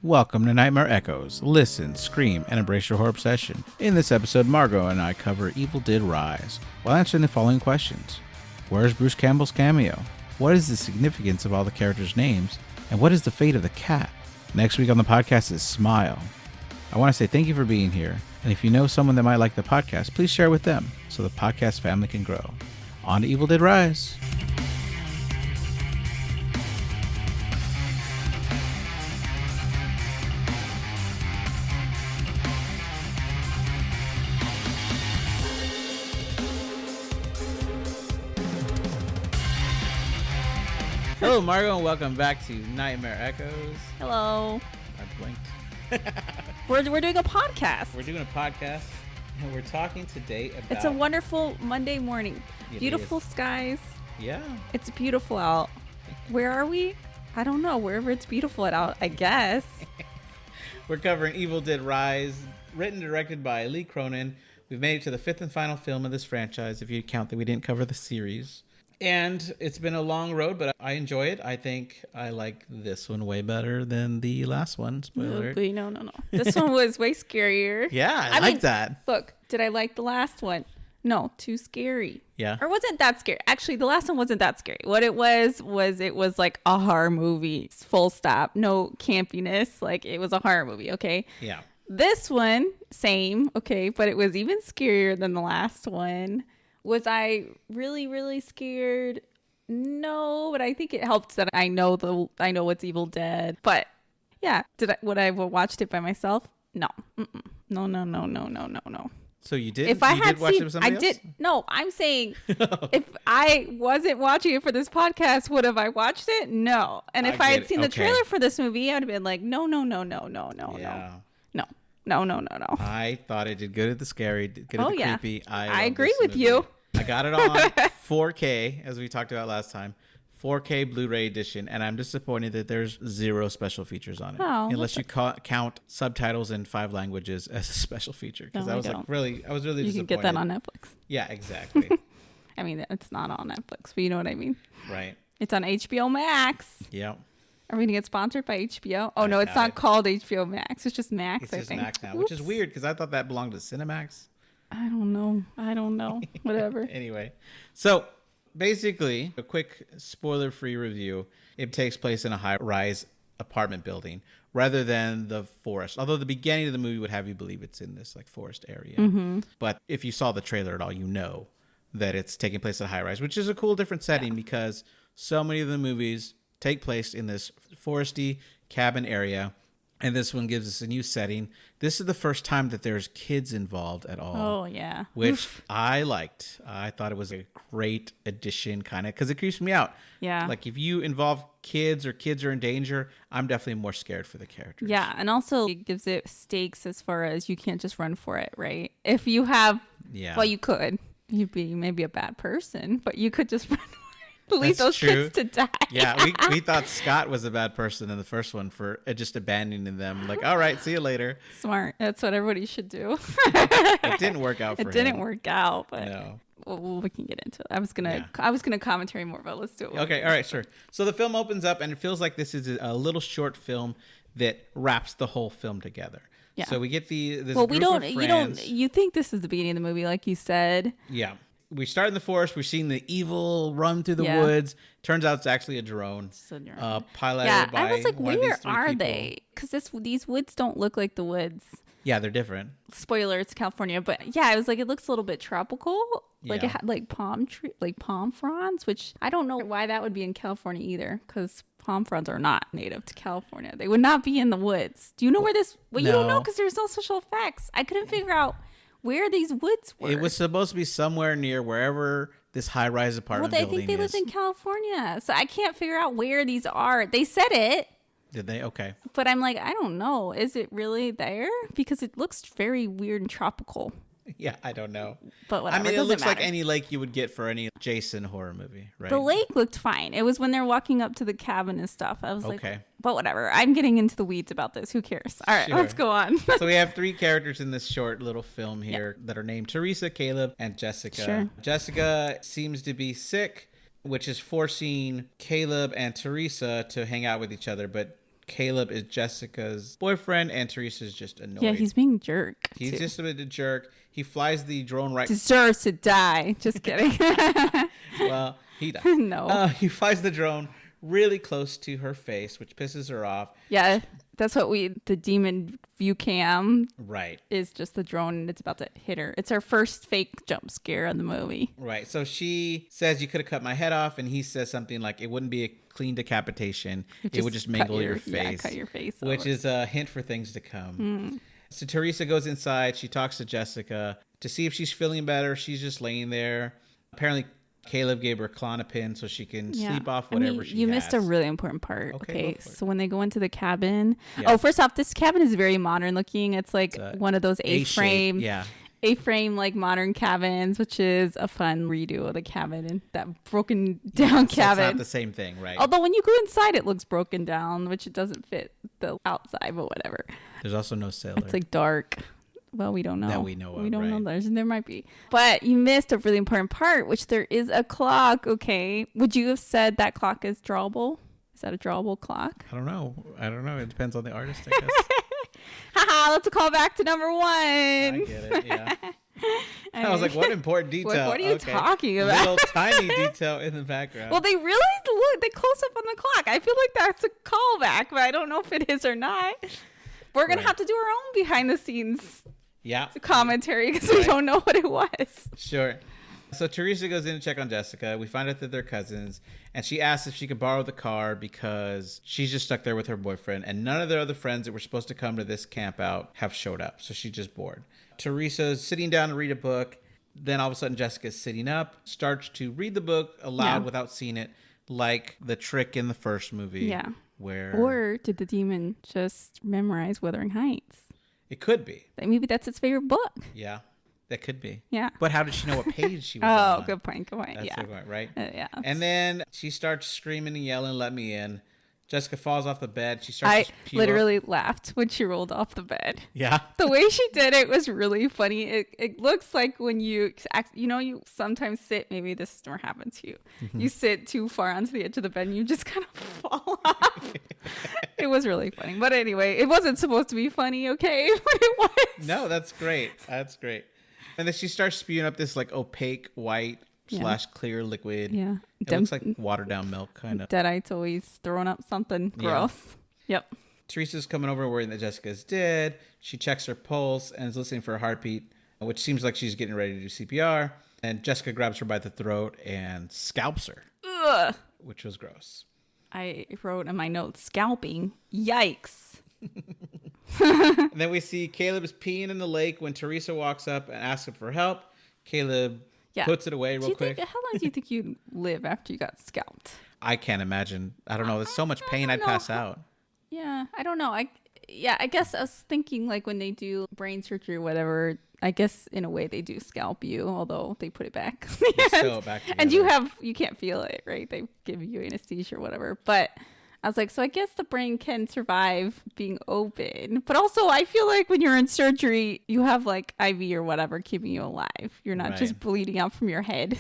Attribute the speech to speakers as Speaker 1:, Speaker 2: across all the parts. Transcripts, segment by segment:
Speaker 1: Welcome to Nightmare Echoes. Listen, scream, and embrace your horror obsession. In this episode, Margo and I cover Evil Did Rise while answering the following questions. Where's Bruce Campbell's cameo? What is the significance of all the characters' names? And what is the fate of the cat? Next week on the podcast is Smile. I want to say thank you for being here, and if you know someone that might like the podcast, please share with them so the podcast family can grow. On to Evil Did Rise. Hello, Margo, and welcome back to Nightmare Echoes.
Speaker 2: Hello.
Speaker 1: I blinked.
Speaker 2: We're doing a podcast.
Speaker 1: We're doing a podcast, and we're talking today about...
Speaker 2: It's a wonderful Monday morning.
Speaker 1: It
Speaker 2: Beautiful
Speaker 1: is.
Speaker 2: skies.
Speaker 1: Yeah.
Speaker 2: It's beautiful out. Where are we? I don't know. Wherever it's beautiful out, I guess.
Speaker 1: We're covering Evil Did Rise, written and directed by Lee Cronin. We've made it to the fifth and final film of this franchise, if you count that we didn't cover the series. And it's been a long road, but I enjoy it. I think I like this one way better than the last one. Spoiler.
Speaker 2: No. This one was way scarier.
Speaker 1: Yeah, I like that.
Speaker 2: Look, did I like the last one? No, too scary.
Speaker 1: Yeah.
Speaker 2: Or wasn't that scary? Actually, the last one wasn't that scary. What it was like a horror movie. Full stop. No campiness. Like, it was a horror movie, okay?
Speaker 1: Yeah.
Speaker 2: This one, same, okay, but it was even scarier than the last one. Was I really, really scared? No, but I think it helped that I know what's Evil Dead. But yeah, would I have watched it by myself? No. No.
Speaker 1: So you did?
Speaker 2: If I
Speaker 1: you
Speaker 2: had
Speaker 1: did watch
Speaker 2: seen,
Speaker 1: it with somebody
Speaker 2: I
Speaker 1: else?
Speaker 2: did. No, I'm saying if I wasn't watching it for this podcast, would have I watched it? No. And if I had seen the trailer for this movie, I'd have been like, no.
Speaker 1: Yeah.
Speaker 2: No.
Speaker 1: I thought it did good at the scary, did good at the creepy.
Speaker 2: I agree with you.
Speaker 1: I got it on 4K, as we talked about last time. 4K Blu-ray edition, and I'm disappointed that there's 0 special features on it.
Speaker 2: Oh,
Speaker 1: unless you count subtitles in 5 languages as a special feature. Because I was really disappointed.
Speaker 2: You can get that on Netflix.
Speaker 1: Yeah, exactly.
Speaker 2: I mean, it's not on Netflix, but you know what I mean.
Speaker 1: Right.
Speaker 2: It's on HBO Max.
Speaker 1: Yeah.
Speaker 2: Are we going to get sponsored by HBO? Oh, no, it's not called HBO Max. It's just Max,
Speaker 1: I think. It's just Max now, which is weird because I thought that belonged to Cinemax.
Speaker 2: I don't know. Whatever.
Speaker 1: Anyway, so basically, a quick spoiler-free review. It takes place in a high-rise apartment building rather than the forest. Although the beginning of the movie would have you believe it's in this like forest area. Mm-hmm. But if you saw the trailer at all, you know that it's taking place at a high-rise, which is a cool different setting because so many of the movies take place in this foresty cabin area. And this one gives us a new setting. This is the first time that there's kids involved at all.
Speaker 2: Oh, yeah.
Speaker 1: Which I liked. I thought it was a great addition, kind of, because it creeps me out.
Speaker 2: Yeah.
Speaker 1: Like, if you involve kids or kids are in danger, I'm definitely more scared for the characters.
Speaker 2: Yeah, and also it gives it stakes as far as you can't just run for it, right? If you have, well, you could. You'd be maybe a bad person, but you could just run for it. Leave those kids to die.
Speaker 1: Yeah, we thought Scott was a bad person in the first one for just abandoning them. Like, all right, see you later.
Speaker 2: Smart. That's what everybody should do.
Speaker 1: It didn't work out for him.
Speaker 2: It didn't work out, but
Speaker 1: no.
Speaker 2: Well, we can get into it. I was gonna commentary more, but let's do it.
Speaker 1: Okay, all right, sure. So the film opens up, and it feels like this is a little short film that wraps the whole film together. Yeah. So we get this group of friends.
Speaker 2: You think this is the beginning of the movie, like you said.
Speaker 1: Yeah. We start in the forest. We're seeing the evil run through the woods. Turns out it's actually a drone. Piloted by
Speaker 2: I was like, where are
Speaker 1: people.
Speaker 2: they? Because these woods don't look like the woods.
Speaker 1: Yeah, they're different.
Speaker 2: Spoiler, it's California, but yeah, I was like, it looks a little bit tropical. Like it had like palm fronds, which I don't know why that would be in California either, because palm fronds are not native to California. They would not be in the woods. Do you know where this? Well, you don't know because there's no special effects. I couldn't figure out where these woods were.
Speaker 1: It was supposed to be somewhere near wherever this high-rise apartment building is.
Speaker 2: Well, I think they lived in California, so I can't figure out where these are. They said it.
Speaker 1: Did they? Okay.
Speaker 2: But I'm like, I don't know. Is it really there? Because it looks very weird and tropical.
Speaker 1: Yeah, I don't know.
Speaker 2: But whatever.
Speaker 1: I mean, it looks like any lake you would get for any Jason horror movie, right?
Speaker 2: The lake looked fine. It was when they're walking up to the cabin and stuff. I was like,
Speaker 1: okay.
Speaker 2: But whatever. I'm getting into the weeds about this. Who cares? All right, let's go on.
Speaker 1: So we have 3 characters in this short little film here that are named Teresa, Caleb, and Jessica.
Speaker 2: Sure.
Speaker 1: Jessica seems to be sick, which is forcing Caleb and Teresa to hang out with each other, but Caleb is Jessica's boyfriend, and Teresa's just annoyed.
Speaker 2: Yeah, he's being a jerk.
Speaker 1: He's just a bit of a jerk. He flies the drone right...
Speaker 2: Deserves to die. Just kidding.
Speaker 1: Well, he does.
Speaker 2: No.
Speaker 1: He flies the drone really close to her face, which pisses her off.
Speaker 2: Yeah, that's what the demon view cam is just the drone, and it's about to hit her. It's her first fake jump scare in the movie.
Speaker 1: Right. So she says, you could have cut my head off, and he says something like, it wouldn't be a clean decapitation. It would just mangle your face.
Speaker 2: Yeah, cut your face
Speaker 1: which
Speaker 2: over.
Speaker 1: Is a hint for things to come. So Teresa goes inside. She talks to Jessica to see if she's feeling better. She's just laying there. Apparently, Caleb gave her a Klonopin so she can sleep off whatever she has.
Speaker 2: You missed a really important part. Okay, so when they go into the cabin...
Speaker 1: Yeah.
Speaker 2: Oh, first off, this cabin is very modern looking. It's like one of those A-frame... A-frame like modern cabins, which is a fun redo of the cabin and that broken down cabin.
Speaker 1: It's not the same thing, right?
Speaker 2: Although when you go inside, it looks broken down, which it doesn't fit the outside, but whatever.
Speaker 1: There's also no sailor.
Speaker 2: It's like dark. Well, we don't know.
Speaker 1: That we know of,
Speaker 2: We don't know. There might be. But you missed a really important part, which there is a clock, okay? Would you have said that clock is drawable? Is that a drawable clock?
Speaker 1: I don't know. It depends on the artist, I guess.
Speaker 2: Haha, let's call back to number 1.
Speaker 1: I get it, yeah. I was like, what important detail.
Speaker 2: What are you talking about?
Speaker 1: Little tiny detail in the background.
Speaker 2: Well, they close up on the clock. I feel like that's a callback, but I don't know if it is or not. We're going to have to do our own behind the scenes commentary because we don't know what it was.
Speaker 1: Sure. So Teresa goes in to check on Jessica. We find out that they're cousins, and she asks if she could borrow the car because she's just stuck there with her boyfriend, and none of their other friends that were supposed to come to this camp out have showed up, so she's just bored. Teresa's sitting down to read a book. Then all of a sudden Jessica's sitting up, starts to read the book aloud without seeing it, like the trick in the first movie.
Speaker 2: Yeah.
Speaker 1: Or
Speaker 2: did the demon just memorize Wuthering Heights?
Speaker 1: It could be.
Speaker 2: Maybe that's its favorite book.
Speaker 1: Yeah. That could be.
Speaker 2: Yeah.
Speaker 1: But how did she know what page she was on?
Speaker 2: Oh, good point.
Speaker 1: That's a good point, right?
Speaker 2: Yeah.
Speaker 1: And then she starts screaming and yelling, let me in. Jessica falls off the bed. She starts to
Speaker 2: literally laughed when she rolled off the bed.
Speaker 1: Yeah.
Speaker 2: The way she did it was really funny. It looks like when you sometimes sit, maybe this never happened to you. Mm-hmm. You sit too far onto the edge of the bed and you just kind of fall off. It was really funny. But anyway, it wasn't supposed to be funny, okay? But it was.
Speaker 1: No, that's great. That's great. And then she starts spewing up this like opaque white / clear liquid.
Speaker 2: Yeah.
Speaker 1: It looks like watered down milk, kind of.
Speaker 2: Deadites always throwing up something gross. Yeah. Yep.
Speaker 1: Teresa's coming over worrying that Jessica's dead. She checks her pulse and is listening for a heartbeat, which seems like she's getting ready to do CPR. And Jessica grabs her by the throat and scalps her.
Speaker 2: Ugh.
Speaker 1: Which was gross.
Speaker 2: I wrote in my notes, scalping. Yikes.
Speaker 1: And then we see Caleb is peeing in the lake when Teresa walks up and asks him for help. Caleb puts it away real quick.
Speaker 2: How long do you think you'd live after you got scalped?
Speaker 1: I can't imagine. I don't know. There's so much pain I'd pass out.
Speaker 2: Yeah, I don't know. I guess I was thinking like when they do brain surgery or whatever, I guess in a way they do scalp you, although they put it back. And you can't feel it, right? They give you anesthesia or whatever. But I was like, so I guess the brain can survive being open. But also I feel like when you're in surgery, you have like IV or whatever keeping you alive. You're not just bleeding out from your head.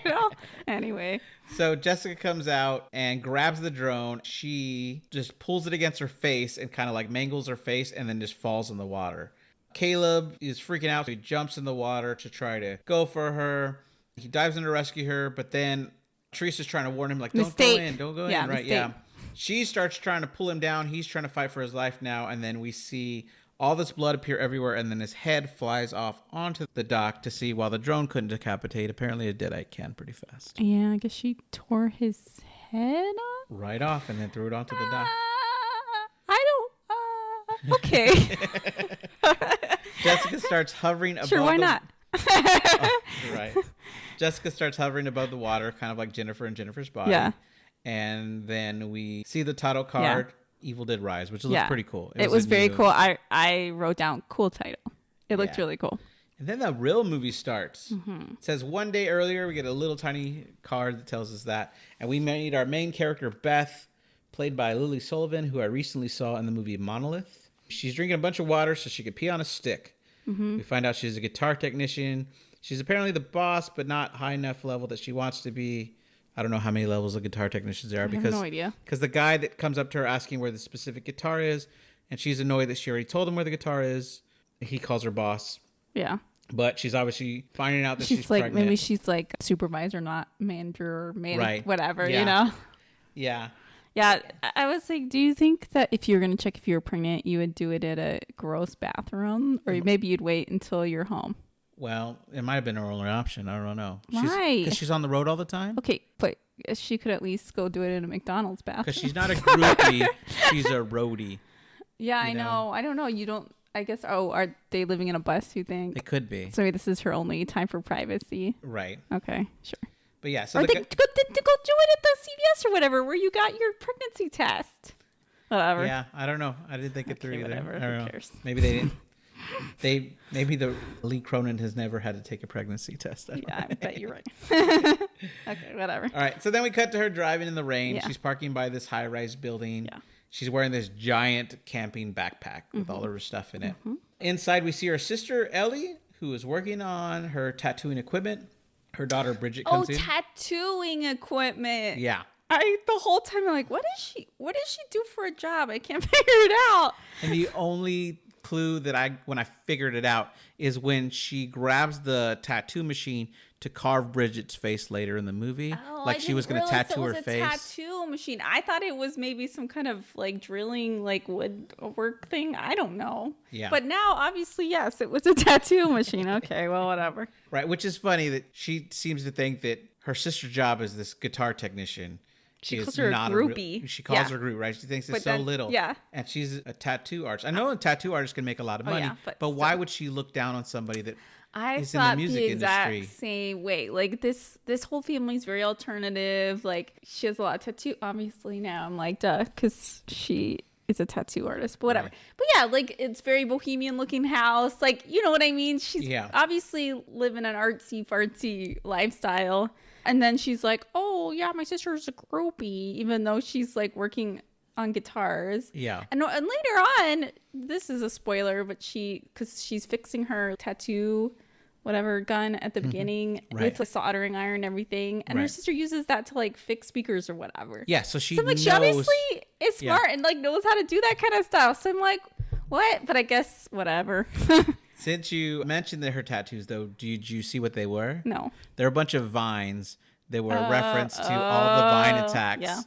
Speaker 2: You know? Anyway.
Speaker 1: So Jessica comes out and grabs the drone. She just pulls it against her face and kind of like mangles her face and then just falls in the water. Caleb is freaking out. So he jumps in the water to try to go for her. He dives in to rescue her, but then Teresa's trying to warn him, like, don't go in, right?
Speaker 2: Mistake.
Speaker 1: Yeah. She starts trying to pull him down. He's trying to fight for his life now. And then we see all this blood appear everywhere. And then his head flies off onto the dock to see while the drone couldn't decapitate. Apparently a deadite can pretty fast.
Speaker 2: Yeah, I guess she tore his head off.
Speaker 1: Right off and then threw it onto the dock.
Speaker 2: Okay.
Speaker 1: Jessica starts hovering above
Speaker 2: why not?
Speaker 1: Right. Jessica starts hovering above the water, kind of like Jennifer and Jennifer's body.
Speaker 2: Yeah.
Speaker 1: And then we see the title card, Evil Dead Rise, which looks pretty cool.
Speaker 2: It was very cool. I wrote down cool title. It looked really cool.
Speaker 1: And then the real movie starts. Mm-hmm. It says 1 day earlier, we get a little tiny card that tells us that. And we meet our main character, Beth, played by Lily Sullivan, who I recently saw in the movie Monolith. She's drinking a bunch of water so she could pee on a stick. Mm-hmm. We find out she's a guitar technician. She's apparently the boss, but not high enough level that she wants to be. I don't know how many levels of guitar technicians there are
Speaker 2: I have no idea.
Speaker 1: Because the guy that comes up to her asking where the specific guitar is, and she's annoyed that she already told him where the guitar is. He calls her boss.
Speaker 2: Yeah.
Speaker 1: But she's obviously finding out that she's
Speaker 2: like,
Speaker 1: pregnant.
Speaker 2: maybe she's like supervisor, not manager or
Speaker 1: Right.
Speaker 2: whatever,
Speaker 1: Yeah.
Speaker 2: you know?
Speaker 1: Yeah.
Speaker 2: Yeah. I was like, do you think that if you were going to check if you were pregnant, you would do it at a gross bathroom? Or maybe you'd wait until you're home?
Speaker 1: Well, it might have been her only option. I don't know.
Speaker 2: Why?
Speaker 1: Because she's on the road all the time?
Speaker 2: Okay, but she could at least go do it in a McDonald's bathroom.
Speaker 1: Because she's not a groupie. She's a roadie.
Speaker 2: Yeah, I know. I don't know. You don't... I guess, are they living in a bus, you think?
Speaker 1: It could be.
Speaker 2: So maybe this is her only time for privacy.
Speaker 1: Right.
Speaker 2: Okay, sure.
Speaker 1: But yeah, so
Speaker 2: or they go do it at the CVS or whatever where you got your pregnancy test. Whatever.
Speaker 1: Yeah, I don't know. I didn't think it through either.
Speaker 2: Whatever.
Speaker 1: I don't
Speaker 2: Who
Speaker 1: know.
Speaker 2: cares?
Speaker 1: Maybe they didn't. Maybe the Lee Cronin has never had to take a pregnancy test.
Speaker 2: I bet you're right. Okay, whatever.
Speaker 1: All right, so then we cut to her driving in the rain.
Speaker 2: Yeah.
Speaker 1: She's parking by this high-rise building.
Speaker 2: Yeah.
Speaker 1: She's wearing this giant camping backpack with all of her stuff in it. Inside, we see her sister, Ellie, who is working on her tattooing equipment. Her daughter, Bridget, comes in.
Speaker 2: Tattooing equipment.
Speaker 1: Yeah.
Speaker 2: The whole time I'm like, what does she do for a job? I can't figure it out.
Speaker 1: And the only clue that when I figured it out is when she grabs the tattoo machine to carve Bridget's face later in the movie. Like she was going to tattoo her face.
Speaker 2: Tattoo machine. I thought it was maybe some kind of like drilling, like woodwork thing. I don't know.
Speaker 1: Yeah.
Speaker 2: But now, obviously, yes, it was a tattoo machine. Okay, well, whatever.
Speaker 1: Right, which is funny that she seems to think that her sister's job as this guitar technician.
Speaker 2: She calls her a groupie.
Speaker 1: She calls her a groupie, right? She thinks it's so little.
Speaker 2: Yeah.
Speaker 1: And she's a tattoo artist. I know a tattoo artist can make a lot of money, but why would she look down on somebody that is in the music industry?
Speaker 2: Same way. Like this whole family's very alternative. Like she has a lot of tattoo. Obviously now I'm like, duh, because she is a tattoo artist. But whatever. Right. But yeah, like it's very bohemian looking house. Like you know what I mean? She's obviously living an artsy fartsy lifestyle. And then she's like, oh, yeah, my sister's a groupie, even though she's like working on guitars.
Speaker 1: Yeah.
Speaker 2: And later on, this is a spoiler, but because she's fixing her tattoo, whatever gun at the beginning with a soldering iron and everything. And her sister uses that to like fix speakers or whatever.
Speaker 1: Yeah. So she
Speaker 2: knows. She obviously is smart and like knows how to do that kind of stuff. So I'm like, what? But I guess whatever.
Speaker 1: Since you mentioned her tattoos, though, did you see what they were?
Speaker 2: No.
Speaker 1: They're a bunch of vines. They were a reference to all the vine attacks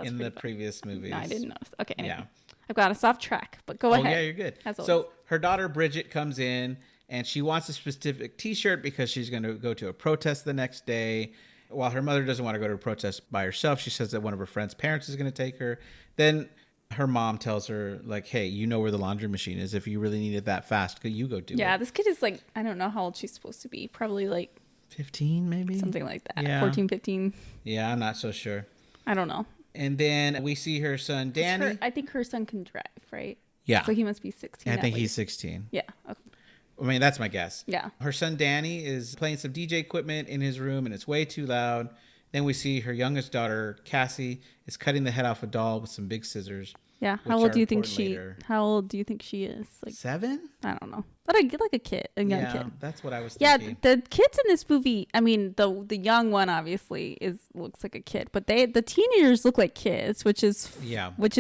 Speaker 1: in the previous movies.
Speaker 2: No, I didn't notice. Okay, anyway. I've got us off track, but go ahead.
Speaker 1: Oh, yeah, you're good. So her daughter, Bridget, comes in, and she wants a specific T-shirt because she's going to go to a protest the next day. While her mother doesn't want to go to a protest by herself, she says that one of her friend's parents is going to take her. Then her mom tells her, like, hey, you know where the laundry machine is. If you really need it that fast, could you go do it?
Speaker 2: Yeah, this kid is like, I don't know how old she's supposed to be. Probably like
Speaker 1: 15, maybe?
Speaker 2: Something like that. Yeah. 14, 15.
Speaker 1: Yeah, I'm not so sure.
Speaker 2: I don't know.
Speaker 1: And then we see her son, Danny.
Speaker 2: I think her son can drive, right?
Speaker 1: Yeah.
Speaker 2: So he must be 16.
Speaker 1: I think he's 16.
Speaker 2: Yeah. Okay.
Speaker 1: I mean, that's my guess.
Speaker 2: Yeah.
Speaker 1: Her son, Danny, is playing some DJ equipment in his room, and it's way too loud. Then we see her youngest daughter, Cassie, is cutting the head off a doll with some big scissors.
Speaker 2: Yeah. How old do you think she is? Like
Speaker 1: 7?
Speaker 2: I don't know. But I get like a kid, a young kid.
Speaker 1: That's what I was thinking.
Speaker 2: Yeah, the kids in this movie, I mean, the young one obviously looks like a kid, but the teenagers look like kids, which is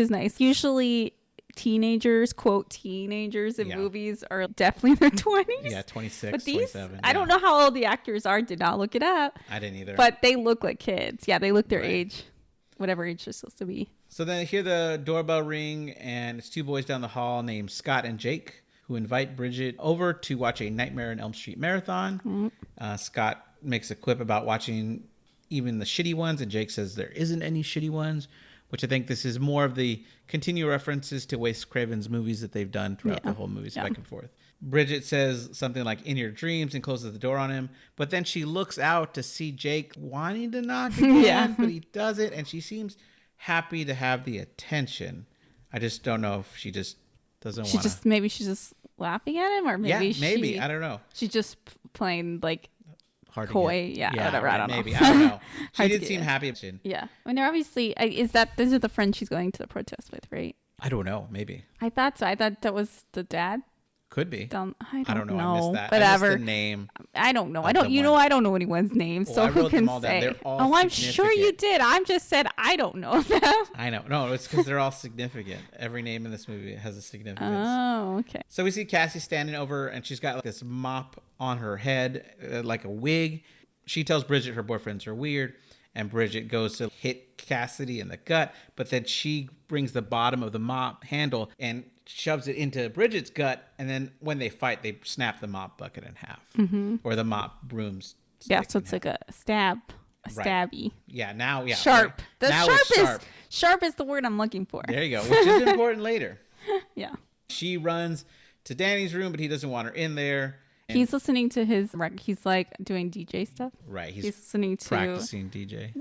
Speaker 2: nice. Usually teenagers, quote teenagers in movies are definitely in their 20s.
Speaker 1: Yeah, 26,
Speaker 2: but
Speaker 1: 27.
Speaker 2: I don't know how old the actors are. Did not look it up.
Speaker 1: I didn't either.
Speaker 2: But they look like kids. Yeah, they look their age. Whatever age they're supposed to be.
Speaker 1: So then I hear the doorbell ring, and it's 2 boys down the hall named Scott and Jake who invite Bridget over to watch a Nightmare on Elm Street marathon. Mm-hmm. Scott makes a quip about watching even the shitty ones, and Jake says there isn't any shitty ones, which I think this is more of the continual references to Wes Craven's movies that they've done throughout the whole movies back and forth. Bridget says something like, in your dreams, and closes the door on him. But then she looks out to see Jake wanting to knock again, but he doesn't. And she seems happy to have the attention. I just don't know if she just doesn't want to.
Speaker 2: Maybe she's just laughing at him, or maybe
Speaker 1: I don't know.
Speaker 2: She's just playing like
Speaker 1: hard
Speaker 2: coy. Whatever. I don't know.
Speaker 1: Maybe. I don't know. She did seem happy.
Speaker 2: Yeah. I mean, they're obviously, those are the friends she's going to the protest with, right?
Speaker 1: I don't know. Maybe.
Speaker 2: I thought so. I thought that was the dad.
Speaker 1: Could be.
Speaker 2: I don't know.
Speaker 1: I missed that.
Speaker 2: Whatever.
Speaker 1: I missed the name.
Speaker 2: I don't know. I don't know anyone's name, so who can say? Oh, I'm sure you did. I'm just said I don't know them.
Speaker 1: I know. No, it's because they're all significant. Every name in this movie has a significance.
Speaker 2: Oh, okay.
Speaker 1: So we see Cassie standing over, and she's got like this mop on her head, like a wig. She tells Bridget her boyfriends are weird, and Bridget goes to hit Cassidy in the gut, but then she brings the bottom of the mop handle and shoves it into Bridget's gut, and then when they fight, they snap the mop bucket in half, or the mop brooms.
Speaker 2: Yeah, so it's like a stabby.
Speaker 1: Yeah,
Speaker 2: sharp.
Speaker 1: The now
Speaker 2: sharp is the word I'm looking for.
Speaker 1: There you go, which is important later.
Speaker 2: Yeah.
Speaker 1: She runs to Danny's room, but he doesn't want her in there. And
Speaker 2: he's listening to his record. He's like doing DJ stuff.
Speaker 1: Right.
Speaker 2: He's listening to
Speaker 1: practicing DJ.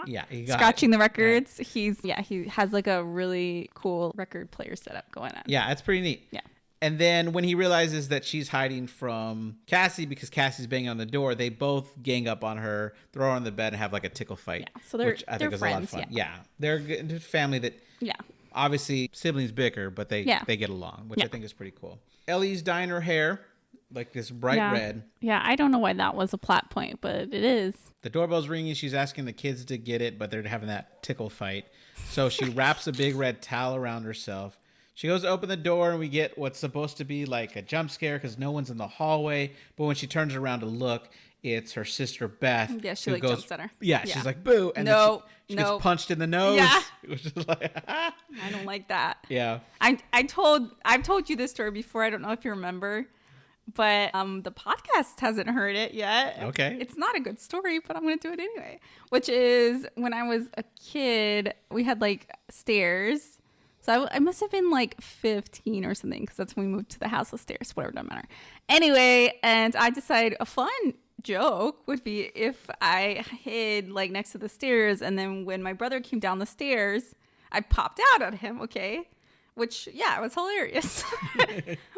Speaker 1: Yeah.
Speaker 2: Scratching the records. Yeah. He has like a really cool record player setup going on.
Speaker 1: Yeah. It's pretty neat.
Speaker 2: Yeah.
Speaker 1: And then when he realizes that she's hiding from Cassie because Cassie's banging on the door, they both gang up on her, throw her on the bed, and have like a tickle fight.
Speaker 2: Yeah. So they're
Speaker 1: which I think is friends, a lot of fun.
Speaker 2: Yeah.
Speaker 1: They're a family that.
Speaker 2: Yeah.
Speaker 1: Obviously, siblings bicker, but they get along, which I think is pretty cool. Ellie's dyeing her hair like this bright red.
Speaker 2: Yeah, I don't know why that was a plot point, but it is.
Speaker 1: The doorbell's ringing. She's asking the kids to get it, but they're having that tickle fight. So she wraps a big red towel around herself. She goes to open the door, and we get what's supposed to be like a jump scare because no one's in the hallway. But when she turns around to look, it's her sister Beth.
Speaker 2: Yeah, she like jumps at her.
Speaker 1: Yeah, she's like, boo. And then she gets punched in the nose.
Speaker 2: Yeah.
Speaker 1: Which is like,
Speaker 2: I don't like that.
Speaker 1: Yeah.
Speaker 2: I've told you this story before. I don't know if you remember, but the podcast hasn't heard it yet.
Speaker 1: Okay.
Speaker 2: It's not a good story, but I'm going to do it anyway. Which is when I was a kid, we had like stairs. So I must have been like 15 or something because that's when we moved to the house with stairs. Whatever, doesn't matter. Anyway, and I decided a fun joke would be if I hid like next to the stairs, and then when my brother came down the stairs, I popped out at him. Okay. Which, yeah, it was hilarious.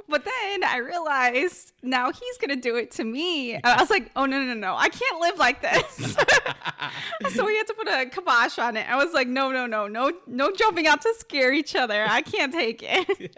Speaker 2: But then I realized now he's going to do it to me. I was like, oh, no. I can't live like this. So we had to put a kibosh on it. I was like, no jumping out to scare each other. I can't take it.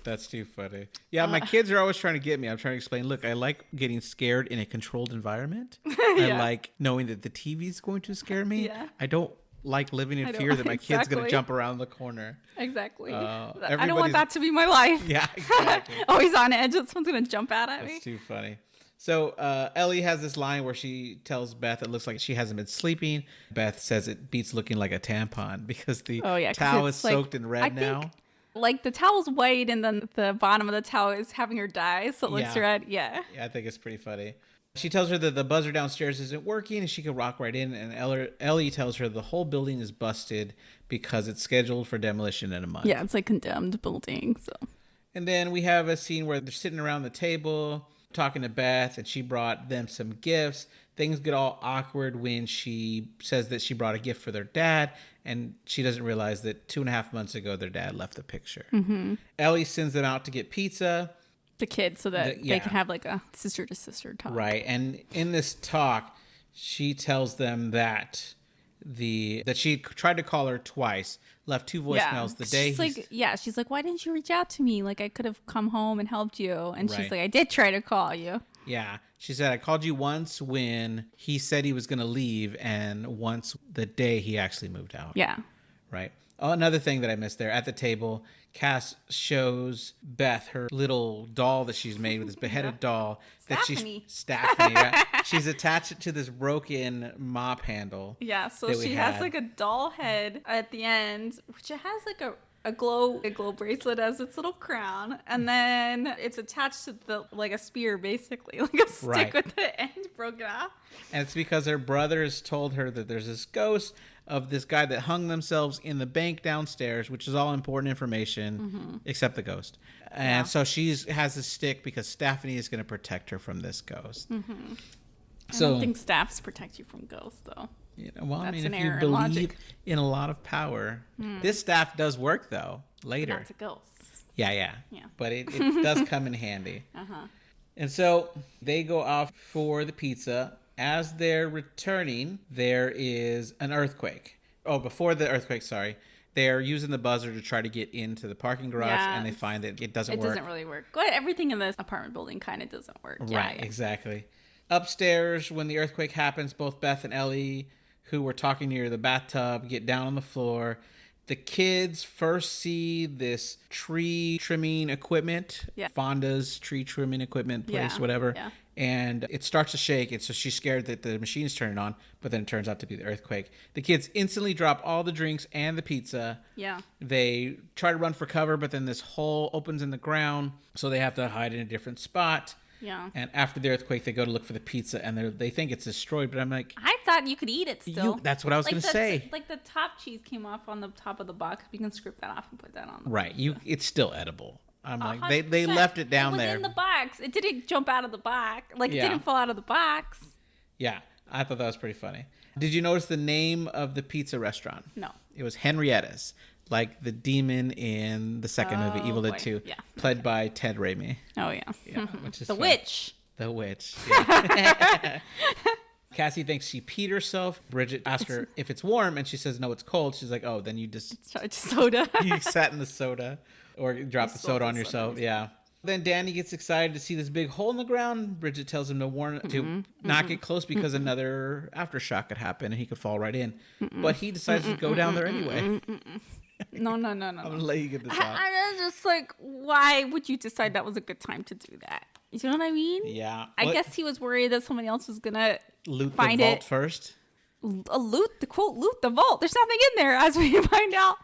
Speaker 1: That's too funny. Yeah, my kids are always trying to get me. I'm trying to explain, look, I like getting scared in a controlled environment. I like knowing that the TV's going to scare me.
Speaker 2: Yeah.
Speaker 1: I don't like living in fear that my kid's going to jump around the corner.
Speaker 2: Exactly. I don't want that to be my life.
Speaker 1: Yeah, exactly.
Speaker 2: Always on edge. Someone's going to jump out at me.
Speaker 1: That's too funny. So Ellie has this line where she tells Beth it looks like she hasn't been sleeping. Beth says it beats looking like a tampon because the towel is soaked in red now.
Speaker 2: Like the towel's white and then the bottom of the towel is having her dye, so it looks red. Yeah,
Speaker 1: I think it's pretty funny. She tells her that the buzzer downstairs isn't working and she could walk right in. And Ellie tells her the whole building is busted because it's scheduled for demolition in a month.
Speaker 2: Yeah, it's like condemned building. So.
Speaker 1: And then we have a scene where they're sitting around the table talking to Beth, and she brought them some gifts. Things get all awkward when she says that she brought a gift for their dad, and she doesn't realize that 2.5 months ago their dad left the picture. Mm-hmm. Ellie sends them out to get pizza.
Speaker 2: The kids, so that they can have like a sister to sister talk.
Speaker 1: Right. And in this talk, she tells them that she tried to call her twice, left 2 voicemails the day.
Speaker 2: She's like, why didn't you reach out to me? Like I could have come home and helped you. And she's like, I did try to call you.
Speaker 1: Yeah. She said, I called you once when he said he was going to leave, and once the day he actually moved out.
Speaker 2: Yeah.
Speaker 1: Right. Oh, another thing that I missed there at the table, Cass shows Beth her little doll that she's made with this beheaded doll. Stephanie. Right? She's attached it to this broken mop handle.
Speaker 2: Yeah, so she has like a doll head at the end, which it has like a glow bracelet as its little crown, and then it's attached to like a spear, basically, like a stick with the end broken off.
Speaker 1: And it's because her brother has told her that there's this ghost of this guy that hung themselves in the bank downstairs, which is all important information, except the ghost. And so she has a stick because Stephanie is going to protect her from this ghost.
Speaker 2: Mm-hmm. I don't think staffs protect you from ghosts, though.
Speaker 1: I mean, if you believe in a lot of power. This staff does work, though, later.
Speaker 2: That's a ghost.
Speaker 1: Yeah. But it does come in handy. Uh-huh. And so they go off for the pizza. As they're returning, there is an earthquake. Oh, before the earthquake, sorry. They're using the buzzer to try to get into the parking garage, and they find that it doesn't work.
Speaker 2: It doesn't really work. Everything in this apartment building kind of doesn't work.
Speaker 1: Right, exactly. Upstairs, when the earthquake happens, both Beth and Ellie, who were talking near the bathtub, get down on the floor. The kids first see this tree trimming equipment, Fonda's tree trimming equipment place, whatever. Yeah. And it starts to shake. And so she's scared that the machine is turning on, but then it turns out to be the earthquake. The kids instantly drop all the drinks and the pizza. Yeah. They try to run for cover, but then this hole opens in the ground, so they have to hide in a different spot. Yeah. And after the earthquake, they go to look for the pizza, and they think it's destroyed. But I'm like,
Speaker 2: I thought you could eat it still.
Speaker 1: That's what I was going to say.
Speaker 2: Like the top cheese came off on the top of the box. You can scrape that off and put that on.
Speaker 1: Right. It's still edible. I'm like, they left it down there.
Speaker 2: It was in the box. It didn't jump out of the box. It didn't fall out of the box.
Speaker 1: Yeah. I thought that was pretty funny. Did you notice the name of the pizza restaurant?
Speaker 2: No.
Speaker 1: It was Henrietta's. Like the demon in the second movie, Evil Dead 2, played by Ted Raimi.
Speaker 2: Oh, yeah.
Speaker 1: Which is
Speaker 2: the witch.
Speaker 1: The witch. Yeah. Cassie thinks she peed herself. Bridget asks her if it's warm, and she says, no, it's cold. She's like, oh, then you just...
Speaker 2: soda.
Speaker 1: You sat in the soda or dropped the soda on yourself. Yeah. Then Danny gets excited to see this big hole in the ground. Bridget tells him to not get close because another aftershock could happen and he could fall right in. But he decides to go down there anyway.
Speaker 2: No.
Speaker 1: I'm going to let you get this out.
Speaker 2: I'm just like, why would you decide that was a good time to do that? You know what I mean?
Speaker 1: Yeah.
Speaker 2: I guess he was worried that somebody else was going to
Speaker 1: find the vault first.
Speaker 2: Loot the vault. There's nothing in there, as we find out.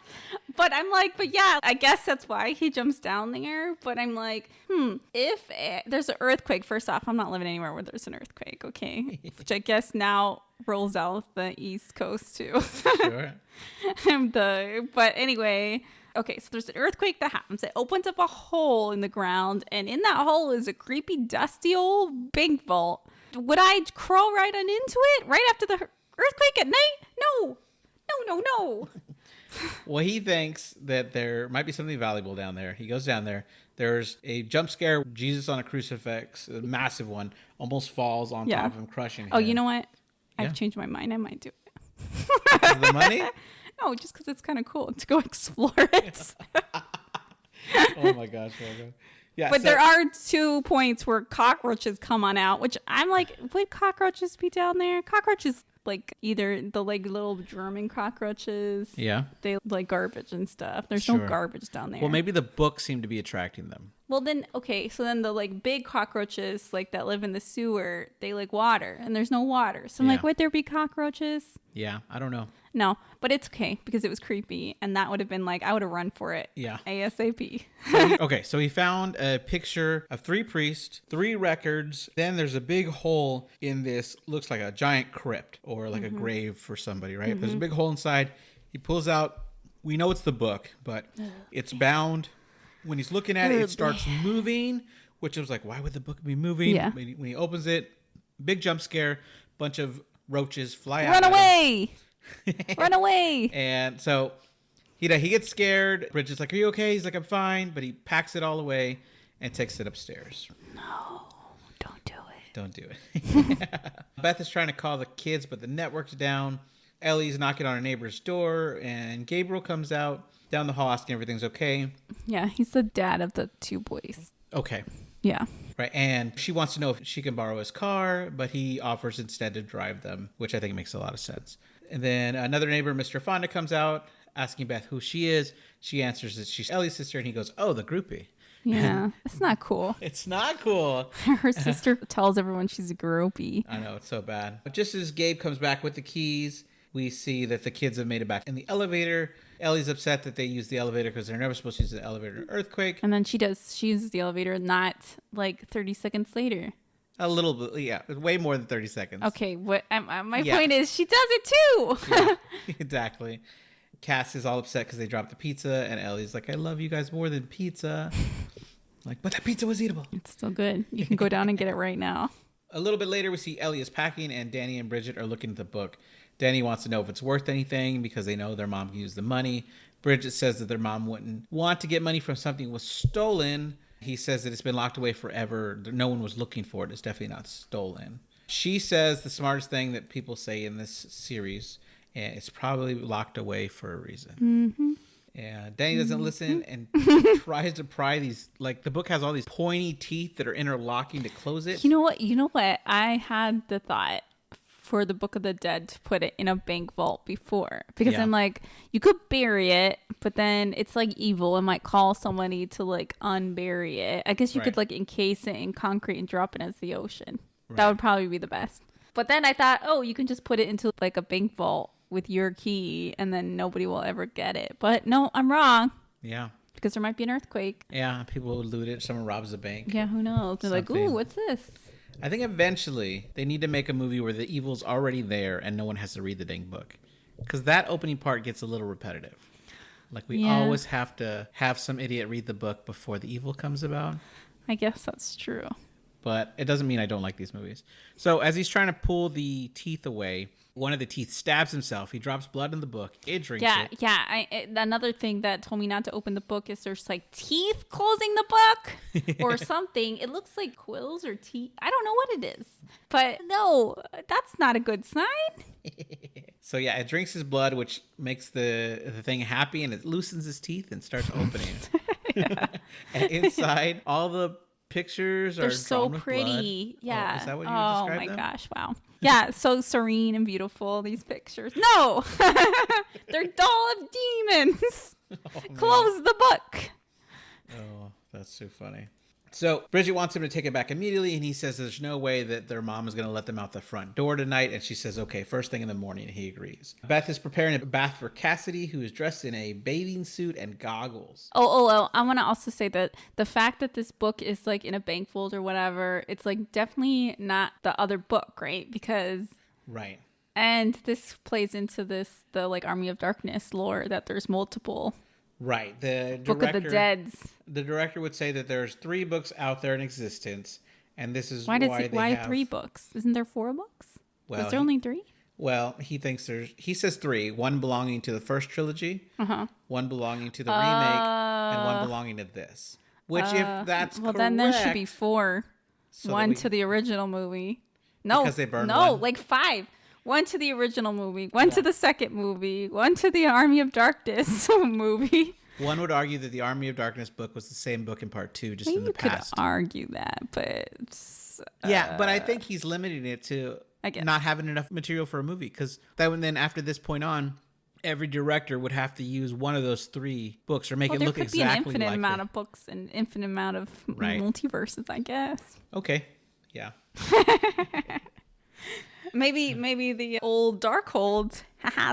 Speaker 2: But I'm like, I guess that's why he jumps down there. But I'm like, if there's an earthquake, first off, I'm not living anywhere where there's an earthquake, okay? Which I guess now rolls out the East Coast too.
Speaker 1: Sure.
Speaker 2: But anyway, okay, so there's an earthquake that happens. It opens up a hole in the ground, and in that hole is a creepy, dusty old bank vault. Would I crawl right on into it right after the earthquake at night? No.
Speaker 1: Well, he thinks that there might be something valuable down there. He goes down there. There's a jump scare. Jesus on a crucifix, a massive one, almost falls on top of him, crushing him.
Speaker 2: Oh, you know what? I've changed my mind. I might do it.
Speaker 1: The money?
Speaker 2: No, just because it's kind of cool to go explore it.
Speaker 1: Oh my gosh, Margo. Yeah,
Speaker 2: but there are 2 points where cockroaches come on out, which I'm like, would cockroaches be down there? Cockroaches, like either the little German cockroaches. Yeah. They like garbage and stuff. There's no garbage down there.
Speaker 1: Well, maybe the books seem to be attracting them.
Speaker 2: Well, then, okay, so then the big cockroaches that live in the sewer, they like water, and there's no water. So I'm like, would there be cockroaches?
Speaker 1: Yeah, I don't know.
Speaker 2: No, but it's okay because it was creepy, and that would have been I would have run for it. Yeah. ASAP.
Speaker 1: So he found a picture of 3 priests, 3 records. Then there's a big hole in this, looks like a giant crypt or like a grave for somebody, right? There's a big hole inside. He pulls out, we know it's the book, but it's bound. When he's looking at it, it starts moving, which I was like, why would the book be moving? Yeah. When he opens it, big jump scare, bunch of roaches fly out.
Speaker 2: Run away! Run away!
Speaker 1: And so he gets scared. Bridget's like, are you okay? He's like, I'm fine. But he packs it all away and takes it upstairs.
Speaker 2: No, don't do it.
Speaker 1: Don't do it. Beth is trying to call the kids, but the network's down. Ellie's knocking on her neighbor's door, and Gabriel comes out down the hall asking if everything's okay.
Speaker 2: Yeah, he's the dad of the 2 boys.
Speaker 1: Okay.
Speaker 2: Yeah.
Speaker 1: Right, and she wants to know if she can borrow his car, but he offers instead to drive them, which I think makes a lot of sense. And then another neighbor, Mr. Fonda, comes out asking Beth who she is. She answers that she's Ellie's sister, and he goes, oh, the groupie.
Speaker 2: Yeah, it's not cool.
Speaker 1: It's not cool.
Speaker 2: Her sister tells everyone she's a groupie.
Speaker 1: I know, it's so bad. But just as Gabe comes back with the keys, we see that the kids have made it back in the elevator. Ellie's upset that they use the elevator because they're never supposed to use the elevator in an earthquake.
Speaker 2: And then she uses the elevator not 30 seconds later.
Speaker 1: A little bit, yeah. Way more than 30 seconds.
Speaker 2: Okay, my point is she does it too.
Speaker 1: Yeah, exactly. Cass is all upset because they dropped the pizza, and Ellie's like, I love you guys more than pizza. Like, but that pizza was eatable.
Speaker 2: It's still good. You can go down and get it right now.
Speaker 1: A little bit later, we see Ellie is packing, and Danny and Bridget are looking at the book. Danny wants to know if it's worth anything because they know their mom can use the money. Bridget says that their mom wouldn't want to get money from something that was stolen. He says that it's been locked away forever. No one was looking for it. It's definitely not stolen. She says the smartest thing that people say in this series, and it's probably locked away for a reason.
Speaker 2: Mm-hmm.
Speaker 1: Yeah, Danny doesn't listen and tries to pry these. Like, the book has all these pointy teeth that are interlocking to close it.
Speaker 2: You know what? I had the thought for the Book of the Dead to put it in a bank vault before, because I'm like, you could bury it, but then it's like evil and might call somebody to like unbury it. I guess you could like encase it in concrete and drop it into the ocean. That would probably be the best. But then I thought, oh, you can just put it into like a bank vault with your key and then nobody will ever get it. But no, I'm wrong.
Speaker 1: Yeah.
Speaker 2: Because there might be an earthquake.
Speaker 1: Yeah, people would loot it. Someone robs a bank.
Speaker 2: Yeah, who knows? They're like, ooh, what's this?
Speaker 1: I think eventually they need to make a movie where the evil's already there and no one has to read the dang book. Because that opening part gets a little repetitive. Like, we always have to have some idiot read the book before the evil comes about.
Speaker 2: I guess that's true.
Speaker 1: But it doesn't mean I don't like these movies. So as he's trying to pull the teeth away, one of the teeth stabs himself. He drops blood in the book. It drinks it.
Speaker 2: Yeah. Another thing that told me not to open the book is there's like teeth closing the book or something. It looks like quills or teeth. I don't know what it is. But no, that's not a good sign.
Speaker 1: So yeah, it drinks his blood, which makes the thing happy, and it loosens his teeth and starts opening it. And inside, all the pictures are
Speaker 2: so pretty.
Speaker 1: Blood.
Speaker 2: Yeah.
Speaker 1: Oh, is that what you described
Speaker 2: Oh my
Speaker 1: them?
Speaker 2: gosh, wow. Yeah, so serene and beautiful, these pictures. No! They're dull of demons. Close the book.
Speaker 1: Oh, that's so funny. So Bridget wants him to take it back immediately, and he says there's no way that their mom is going to let them out the front door tonight, and she says, okay, first thing in the morning, and he agrees. Beth is preparing a bath for Cassidy, who is dressed in a bathing suit and goggles.
Speaker 2: Oh, I want to also say that the fact that this book is like in a bank vault or whatever, it's like definitely not the other book, right? Because...
Speaker 1: Right.
Speaker 2: And this plays into the like Army of Darkness lore that there's multiple...
Speaker 1: Right. The
Speaker 2: Book of the Deads.
Speaker 1: The director would say that there's 3 books out there in existence, and this is
Speaker 2: why
Speaker 1: have
Speaker 2: 3 books? Isn't there 4 books?
Speaker 1: Well,
Speaker 2: is there only 3?
Speaker 1: Well, he says 3, one belonging to the first trilogy, one belonging to the remake, and one belonging to this. Which, if that's correct,
Speaker 2: then there should be 4. So one to the original movie. No,
Speaker 1: because they burned one.
Speaker 2: Like 5. 1 to the original movie, 1 to the second movie, 1 to the Army of Darkness movie.
Speaker 1: One would argue that the Army of Darkness book was the same book in part 2, just in the past.
Speaker 2: You could argue that, but...
Speaker 1: yeah, but I think he's limiting it to not having enough material for a movie. Because then after this point on, every director would have to use one of those 3 books or make it look exactly like
Speaker 2: there could be an infinite amount of books and infinite amount of multiverses, I guess.
Speaker 1: Okay, yeah.
Speaker 2: Maybe the old Darkhold,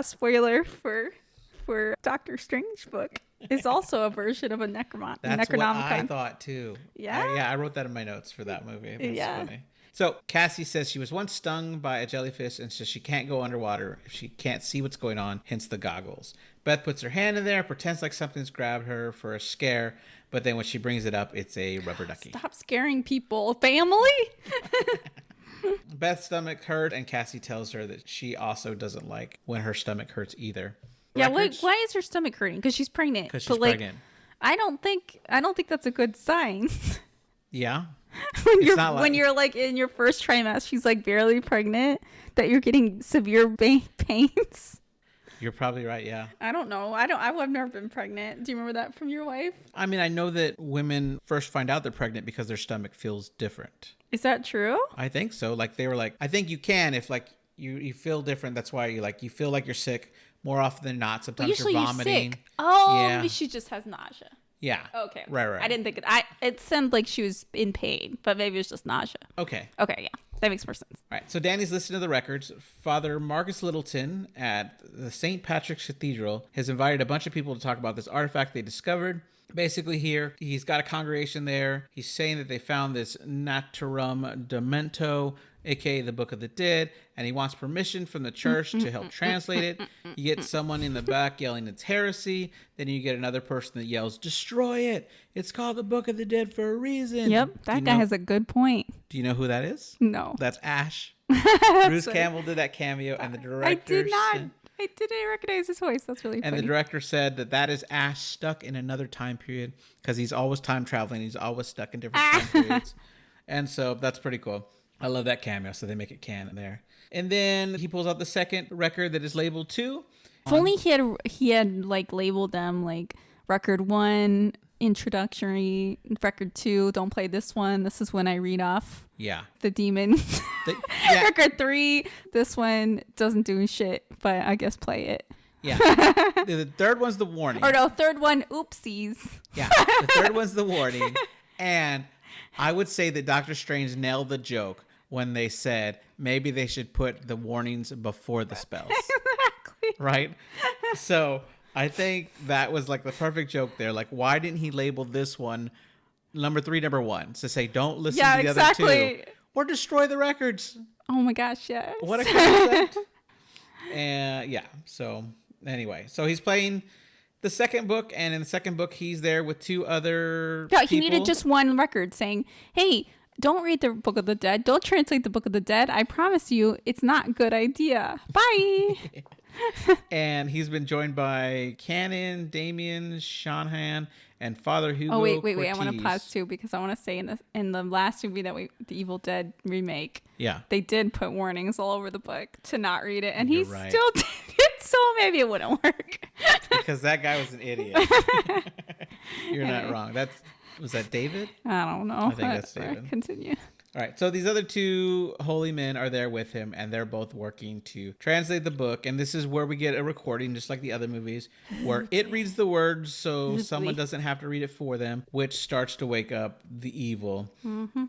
Speaker 2: spoiler for Doctor Strange book, is also a version of a Necronomicon.
Speaker 1: That's what I thought too.
Speaker 2: Yeah?
Speaker 1: I wrote that in my notes for that movie. That's funny. So Cassie says she was once stung by a jellyfish and says she can't go underwater if she can't see what's going on, hence the goggles. Beth puts her hand in there, pretends like something's grabbed her for a scare, but then when she brings it up, it's a rubber ducky.
Speaker 2: Stop scaring people. Family?
Speaker 1: Beth's stomach hurt, and Cassie tells her that she also doesn't like when her stomach hurts either.
Speaker 2: Yeah, why is her stomach hurting? Because she's pregnant.
Speaker 1: Because she's pregnant.
Speaker 2: I don't think that's a good sign.
Speaker 1: Yeah.
Speaker 2: when you're like in your first trimester, she's like barely pregnant, that you're getting severe pains.
Speaker 1: You're probably right, yeah.
Speaker 2: I don't know. I've never been pregnant. Do you remember that from your wife?
Speaker 1: I mean, I know that women first find out they're pregnant because their stomach feels different.
Speaker 2: Is that true?
Speaker 1: I think so. Like, they were like, I think you can if like you feel different. That's why you feel like you're sick more often than not. Sometimes you're vomiting.
Speaker 2: You're sick. Oh, yeah. Maybe she just has nausea.
Speaker 1: Yeah.
Speaker 2: Okay.
Speaker 1: Right.
Speaker 2: I didn't think it sounded like she was in pain, but maybe it was just nausea.
Speaker 1: Okay.
Speaker 2: Yeah. That makes more sense.
Speaker 1: All right. So Danny's listening to the records. Father Marcus Littleton at the St. Patrick's Cathedral has invited a bunch of people to talk about this artifact they discovered. Basically here, he's got a congregation there. He's saying that they found this Naturum Demento, aka the Book of the Dead, and he wants permission from the church to help translate it. You get someone in the back yelling it's heresy. Then you get another person that yells, destroy it. It's called the Book of the Dead for a reason.
Speaker 2: Yep, that guy has a good point.
Speaker 1: Do you know who that is?
Speaker 2: No.
Speaker 1: That's Ash. Bruce Campbell did that cameo, and the director...
Speaker 2: I didn't recognize his voice. That's really funny.
Speaker 1: And the director said that is Ash stuck in another time period because he's always time traveling. He's always stuck in different time periods. And so that's pretty cool. I love that cameo, so they make it canon there. And then he pulls out the second record that is labeled 2.
Speaker 2: If only he had like labeled them like record 1, introductory, record 2, don't play this one. This is when I read off.
Speaker 1: Yeah.
Speaker 2: The demon. Record 3, this one doesn't do shit, but I guess play it.
Speaker 1: Yeah. The third one's the warning.
Speaker 2: Or no, third one, oopsies.
Speaker 1: Yeah. The third one's the warning. And I would say that Doctor Strange nailed the joke when they said maybe they should put the warnings before the spells.
Speaker 2: Exactly.
Speaker 1: Right? So I think that was like the perfect joke there. Like, why didn't he label this one number 3, number 1? To say, don't listen to the other 2. Or destroy the records.
Speaker 2: Oh my gosh, yes.
Speaker 1: What a concept. And yeah, so anyway. So he's playing the second book, and in the second book, he's there with 2 other people.
Speaker 2: He needed just one record saying, hey, don't read the Book of the Dead. Don't translate the Book of the Dead. I promise you, it's not a good idea. Bye.
Speaker 1: And he's been joined by Cannon, Damien, Shanahan, and Father Hugo.
Speaker 2: Oh wait!
Speaker 1: Cortez.
Speaker 2: I want to pause too because I want to say in the last movie that the Evil Dead remake,
Speaker 1: yeah,
Speaker 2: they did put warnings all over the book to not read it, and
Speaker 1: You're
Speaker 2: he
Speaker 1: right.
Speaker 2: still did it. So maybe it wouldn't work.
Speaker 1: Because that guy was an idiot. You're not wrong. Was that David?
Speaker 2: I don't know.
Speaker 1: I think that's David.
Speaker 2: Continue.
Speaker 1: All right, so these other 2 holy men are there with him, and they're both working to translate the book. And this is where we get a recording, just like the other movies, where it reads the words so someone doesn't have to read it for them, which starts to wake up the evil. Mm-hmm.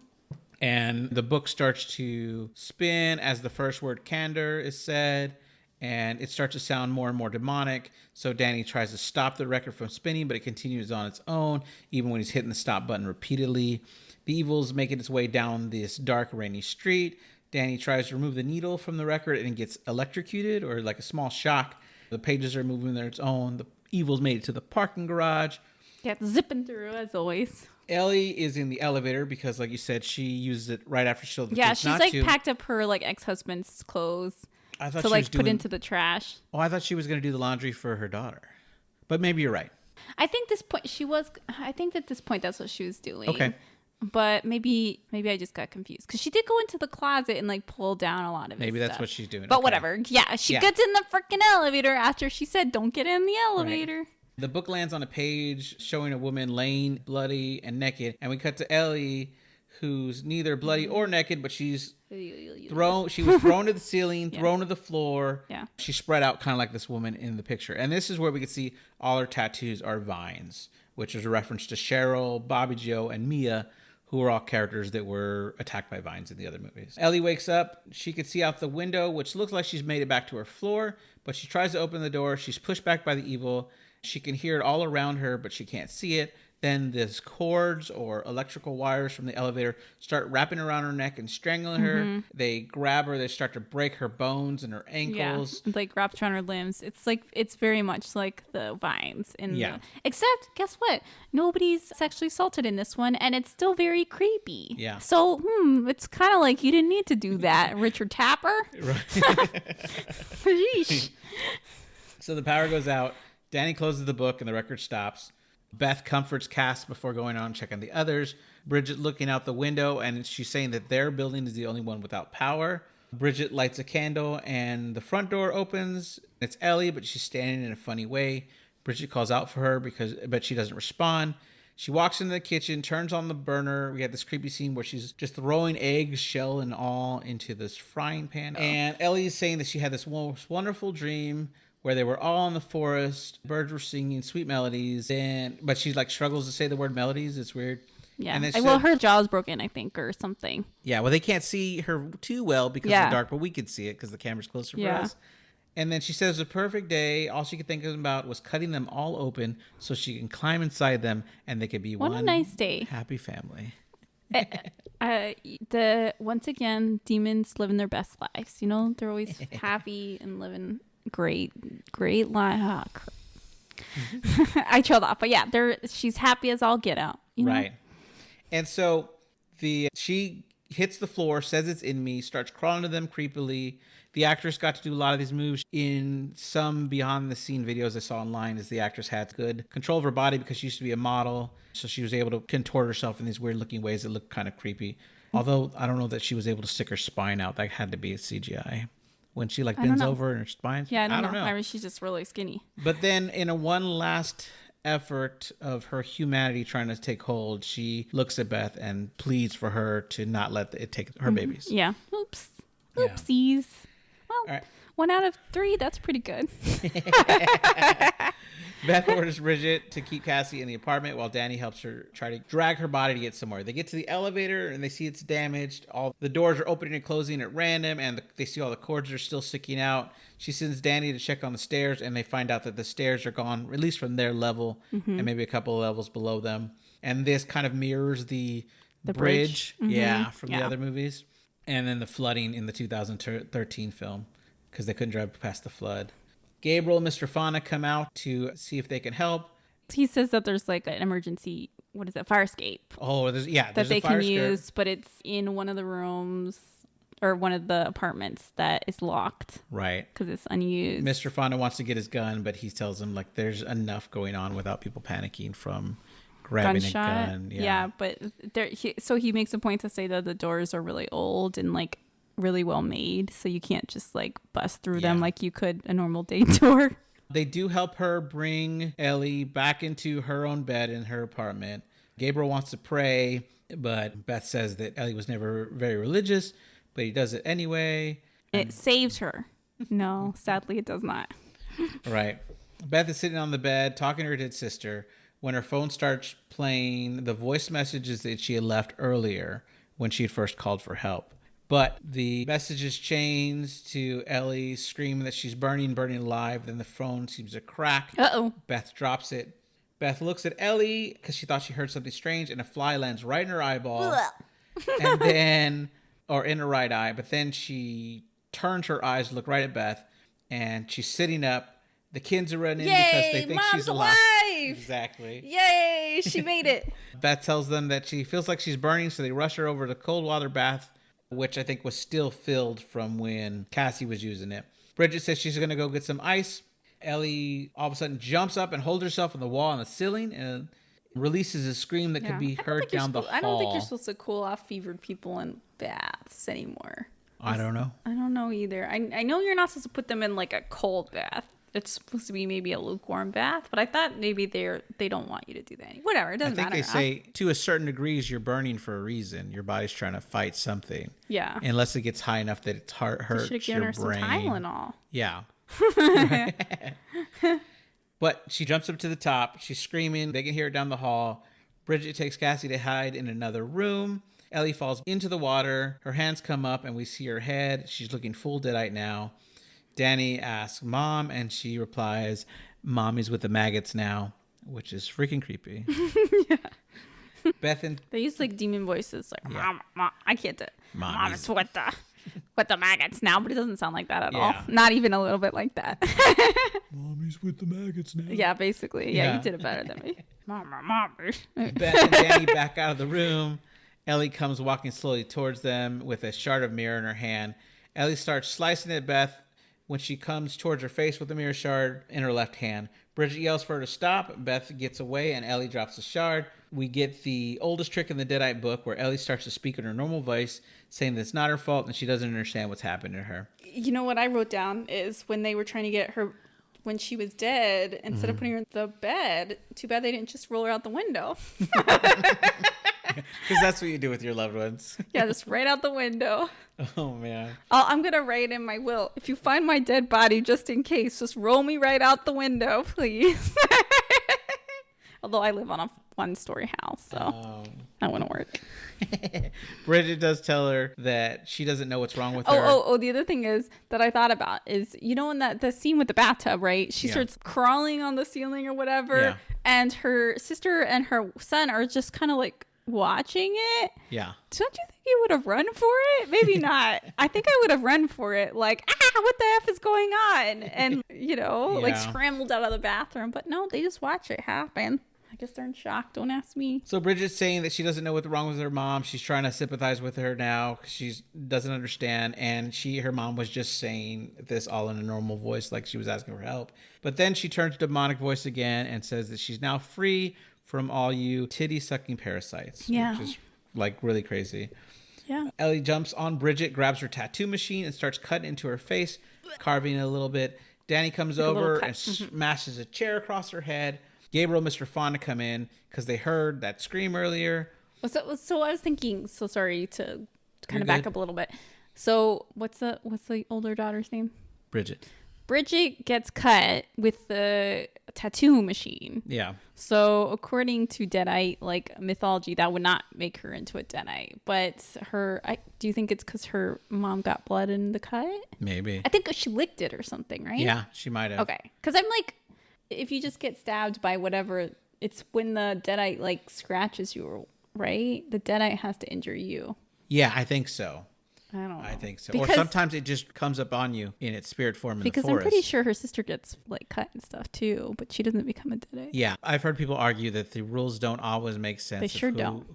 Speaker 1: And the book starts to spin as the first word candor is said, and it starts to sound more and more demonic. So Danny tries to stop the record from spinning, but it continues on its own, even when he's hitting the stop button repeatedly. The evil's making its way down this dark, rainy street. Danny tries to remove the needle from the record and gets electrocuted, or like a small shock. The pages are moving on its own. The evil's made it to the parking garage.
Speaker 2: Yeah, zipping through as always.
Speaker 1: Ellie is in the elevator because, like you said, she used it right after she told the kids
Speaker 2: she's
Speaker 1: not
Speaker 2: like
Speaker 1: to.
Speaker 2: packed up her like ex-husband's clothes
Speaker 1: I thought
Speaker 2: to
Speaker 1: she
Speaker 2: like
Speaker 1: was doing,
Speaker 2: put into the trash.
Speaker 1: Oh, I thought she was going to do the laundry for her daughter. But maybe you're right.
Speaker 2: I think at this point that's what she was doing.
Speaker 1: Okay.
Speaker 2: But maybe I just got confused because she did go into the closet and like pull down a lot of
Speaker 1: Maybe
Speaker 2: his
Speaker 1: that's
Speaker 2: stuff.
Speaker 1: what she's doing.
Speaker 2: But
Speaker 1: okay.
Speaker 2: whatever. Yeah, she gets in the freaking elevator after she said, "Don't get in the elevator."
Speaker 1: Right. The book lands on a page showing a woman laying bloody and naked, and we cut to Ellie, who's neither bloody or naked, but she was thrown to the ceiling, thrown to the floor.
Speaker 2: Yeah.
Speaker 1: She's spread out kind of like this woman in the picture. And this is where we can see all her tattoos are vines, which is a reference to Cheryl, Bobby Joe, and Mia, who are all characters that were attacked by vines in the other movies. Ellie wakes up. She can see out the window, which looks like she's made it back to her floor, but she tries to open the door. She's pushed back by the evil. She can hear it all around her, but she can't see it. Then this cords or electrical wires from the elevator start wrapping around her neck and strangling her. They grab her. They start to break her bones and her ankles.
Speaker 2: Yeah, like wrapped around her limbs. It's very much like the vines except guess what? Nobody's sexually assaulted in this one, and it's still very creepy.
Speaker 1: Yeah.
Speaker 2: So it's kind of like you didn't need to do that, Richard Tapper.
Speaker 1: Right.
Speaker 2: Yeesh.
Speaker 1: So the power goes out. Danny closes the book and the record stops. Beth comforts Cass before going on and checking the others. Bridget looking out the window, and she's saying that their building is the only one without power. Bridget lights a candle, and the front door opens. It's Ellie, but she's standing in a funny way. Bridget calls out for her, but she doesn't respond. She walks into the kitchen, turns on the burner. We have this creepy scene where she's just throwing eggs, shell and all, into this frying pan. And Ellie's saying that she had this most wonderful dream where they were all in the forest, birds were singing sweet melodies, but she like struggles to say the word melodies. It's weird.
Speaker 2: Yeah. And her jaw's broken, I think, or something.
Speaker 1: Yeah. Well, they can't see her too well because of the dark, but we could see it because the camera's closer for us. And then she says the perfect day. All she could think about was cutting them all open so she can climb inside them and they could be one
Speaker 2: a nice day.
Speaker 1: Happy family.
Speaker 2: Once again, demons living their best lives. You know, they're always happy and living great life. I trailed off, but yeah, she's happy as all get out. You know?
Speaker 1: Right. And so he hits the floor, says it's in me, starts crawling to them creepily. The actress got to do a lot of these moves in some behind the scene videos I saw online. As the actress had good control of her body because she used to be a model, so she was able to contort herself in these weird looking ways that looked kind of creepy. Although I don't know that she was able to stick her spine out. That had to be a CGI. When she like bends over and her spine.
Speaker 2: Yeah, I don't know. I mean, she's just really skinny.
Speaker 1: But then in a one last effort of her humanity trying to take hold, she looks at Beth and pleads for her to not let it take her babies.
Speaker 2: Yeah. Oops. Oopsies. Well, 1 out of 3, that's pretty good.
Speaker 1: Beth orders Bridget to keep Cassie in the apartment while Danny helps her try to drag her body to get somewhere. They get to the elevator and they see it's damaged. All the doors are opening and closing at random, and they see all the cords are still sticking out. She sends Danny to check on the stairs, and they find out that the stairs are gone, at least from their level, and maybe a couple of levels below them. And this kind of mirrors the bridge. From the other movies. And then the flooding in the 2013 film, because they couldn't drive past the flood. Gabriel and Mr. Fauna come out to see if they can help.
Speaker 2: He says that there's like an emergency, fire escape.
Speaker 1: Oh, there's
Speaker 2: that they can use, but it's in one of the rooms or one of the apartments that is locked.
Speaker 1: Right.
Speaker 2: Because it's unused.
Speaker 1: Mr. Fauna wants to get his gun, but he tells him like there's enough going on without people panicking from grabbing a gun.
Speaker 2: Yeah, but so he makes a point to say that the doors are really old and like really well made, so you can't just like bust through them like you could a normal day door.
Speaker 1: They do help her bring Ellie back into her own bed in her apartment. Gabriel wants to pray, but Beth says that Ellie was never very religious, but he does it anyway.
Speaker 2: It saves her. No, sadly it does not.
Speaker 1: Right. Beth is sitting on the bed talking to her dead sister when her phone starts playing the voice messages that she had left earlier when she had first called for help. But the messages change to Ellie screaming that she's burning alive. Then the phone seems to crack.
Speaker 2: Uh-oh.
Speaker 1: Beth drops it. Beth looks at Ellie because she thought she heard something strange, and a fly lands right in her eyeball. And then, or in her right eye. But then she turns her eyes to look right at Beth, and she's sitting up. The kids are running because they think she's alive. Exactly.
Speaker 2: Yay, she made it.
Speaker 1: Beth tells them that she feels like she's burning, so they rush her over to cold water bath, which I think was still filled from when Cassie was using it. Bridget says she's going to go get some ice. Ellie all of a sudden jumps up and holds herself on the wall on the ceiling and releases a scream that could be heard down the hall.
Speaker 2: I don't think you're supposed to cool off fevered people in baths anymore.
Speaker 1: I don't know.
Speaker 2: I don't know either. I know you're not supposed to put them in like a cold bath. It's supposed to be maybe a lukewarm bath, but I thought maybe they don't want you to do that. Whatever, it doesn't matter.
Speaker 1: I think they say to a certain degree you're burning for a reason. Your body's trying to fight something.
Speaker 2: Yeah.
Speaker 1: Unless it gets high enough that it hurts your brain. Some
Speaker 2: Tylenol.
Speaker 1: Yeah. But she jumps up to the top. She's screaming. They can hear it down the hall. Bridget takes Cassie to hide in another room. Ellie falls into the water. Her hands come up and we see her head. She's looking full deadite now. Danny asks Mom, and she replies, Mommy's with the maggots now, which is freaking creepy.
Speaker 2: Yeah.
Speaker 1: Beth and...
Speaker 2: They use like demon voices, like, Mom, I can't do it.
Speaker 1: Mommy's
Speaker 2: with the maggots now, but it doesn't sound like that at all. Not even a little bit like that.
Speaker 1: Mommy's with the maggots now.
Speaker 2: Yeah, basically. Yeah, you did it better than me. Mommy.
Speaker 1: Beth and Danny back out of the room. Ellie comes walking slowly towards them with a shard of mirror in her hand. Ellie starts slicing at Beth when she comes towards her face with the mirror shard in her left hand. Bridget yells for her to stop. Beth gets away and Ellie drops the shard. We get the oldest trick in the Deadite book where Ellie starts to speak in her normal voice, saying that it's not her fault and she doesn't understand what's happened to her.
Speaker 2: You know what I wrote down is when they were trying to get her, when she was dead, instead of putting her in the bed, too bad they didn't just roll her out the window.
Speaker 1: Because that's what you do with your loved ones.
Speaker 2: Yeah, just right out the window.
Speaker 1: Oh, man.
Speaker 2: I'm going to write in my will, if you find my dead body, just in case, just roll me right out the window, please. Although I live on a one-story house, so that wouldn't work.
Speaker 1: Bridget does tell her that she doesn't know what's wrong with her.
Speaker 2: Oh, the other thing is that I thought about is, you know, in the scene with the bathtub, right? She starts crawling on the ceiling or whatever, and her sister and her son are just kind of like watching it.
Speaker 1: Yeah.
Speaker 2: Don't you think you would have run for it? Maybe not. I think I would have run for it. Like, what the F is going on? And, you know, like scrambled out of the bathroom. But no, they just watch it happen. I guess they're in shock. Don't ask me.
Speaker 1: So Bridget's saying that she doesn't know what's wrong with her mom. She's trying to sympathize with her now because she doesn't understand. And her mom was just saying this all in a normal voice, like she was asking for help. But then she turns to demonic voice again and says that she's now free from all you titty-sucking parasites.
Speaker 2: Yeah.
Speaker 1: Which is like really crazy.
Speaker 2: Yeah.
Speaker 1: Ellie jumps on Bridget, grabs her tattoo machine, and starts cutting into her face, carving it a little bit. Danny comes over and smashes a chair across her head. Gabriel and Mr. Fonda come in because they heard that scream earlier.
Speaker 2: So I was thinking, so sorry to kind of back up a little bit. So what's the older daughter's name?
Speaker 1: Bridget.
Speaker 2: Bridget gets cut with the tattoo machine.
Speaker 1: Yeah.
Speaker 2: So according to Deadite, like mythology, that would not make her into a Deadite. But do you think it's because her mom got blood in the cut?
Speaker 1: Maybe.
Speaker 2: I think she licked it or something, right?
Speaker 1: Yeah, she might have.
Speaker 2: Okay. Because I'm like, if you just get stabbed by whatever, it's when the Deadite like scratches you, right? The Deadite has to injure you.
Speaker 1: Yeah, I think so.
Speaker 2: I don't know.
Speaker 1: I think so.
Speaker 2: Because,
Speaker 1: or sometimes it just comes up on you in its spirit form in the forest.
Speaker 2: Because I'm pretty sure her sister gets like cut and stuff too, but she doesn't become a Deadite.
Speaker 1: Yeah, I've heard people argue that the rules don't always make sense.
Speaker 2: They sure don't.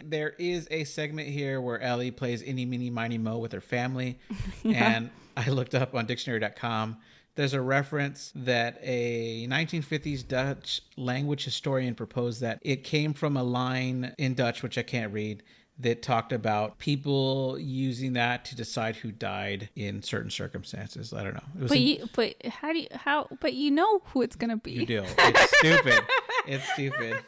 Speaker 1: There is a segment here where Ellie plays Eeny, Meeny, Miny, Mo with her family. Yeah. And I looked up on dictionary.com. There's a reference that a 1950s Dutch language historian proposed that it came from a line in Dutch, which I can't read, that talked about people using that to decide who died in certain circumstances. I don't know.
Speaker 2: But you know who it's going to be.
Speaker 1: You do. It's stupid. It's stupid.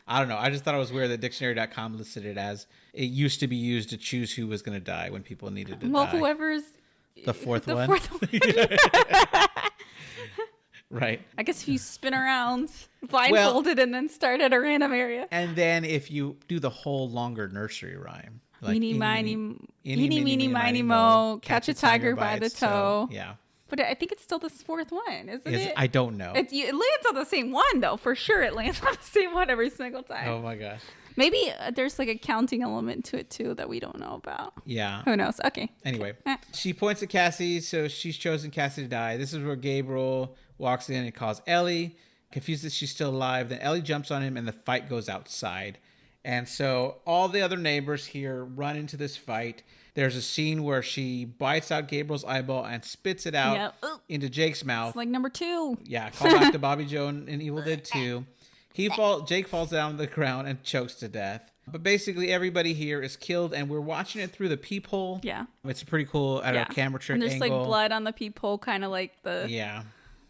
Speaker 1: I don't know. I just thought it was weird that dictionary.com listed it as it used to be used to choose who was going to die when people needed to die.
Speaker 2: Well, whoever's
Speaker 1: the fourth one. Right.
Speaker 2: I guess if you spin around blindfolded and then start at a random area.
Speaker 1: And then if you do the whole longer nursery rhyme. Like
Speaker 2: Eeny, meeny, miny, mo, catch a tiger by the toe.
Speaker 1: Yeah.
Speaker 2: But I think it's still the fourth one, isn't it?
Speaker 1: I don't know.
Speaker 2: It lands on the same one, though. For sure, it lands on the same one every single time.
Speaker 1: Oh, my gosh.
Speaker 2: Maybe there's like a counting element to it, too, that we don't know about.
Speaker 1: Yeah.
Speaker 2: Who knows? Okay.
Speaker 1: Anyway, she points at Cassie, so she's chosen Cassie to die. This is where Gabriel walks in and calls Ellie, confused that she's still alive. Then Ellie jumps on him, and the fight goes outside. And so all the other neighbors here run into this fight. There's a scene where she bites out Gabriel's eyeball and spits it out into Jake's mouth.
Speaker 2: It's like number 2.
Speaker 1: Yeah, call back to Bobby Joe in Evil Dead 2. Jake falls down on the ground and chokes to death. But basically everybody here is killed, and we're watching it through the peephole.
Speaker 2: Yeah.
Speaker 1: It's pretty cool at a camera trick angle.
Speaker 2: And there's like blood on the peephole, kind of like the...
Speaker 1: Yeah.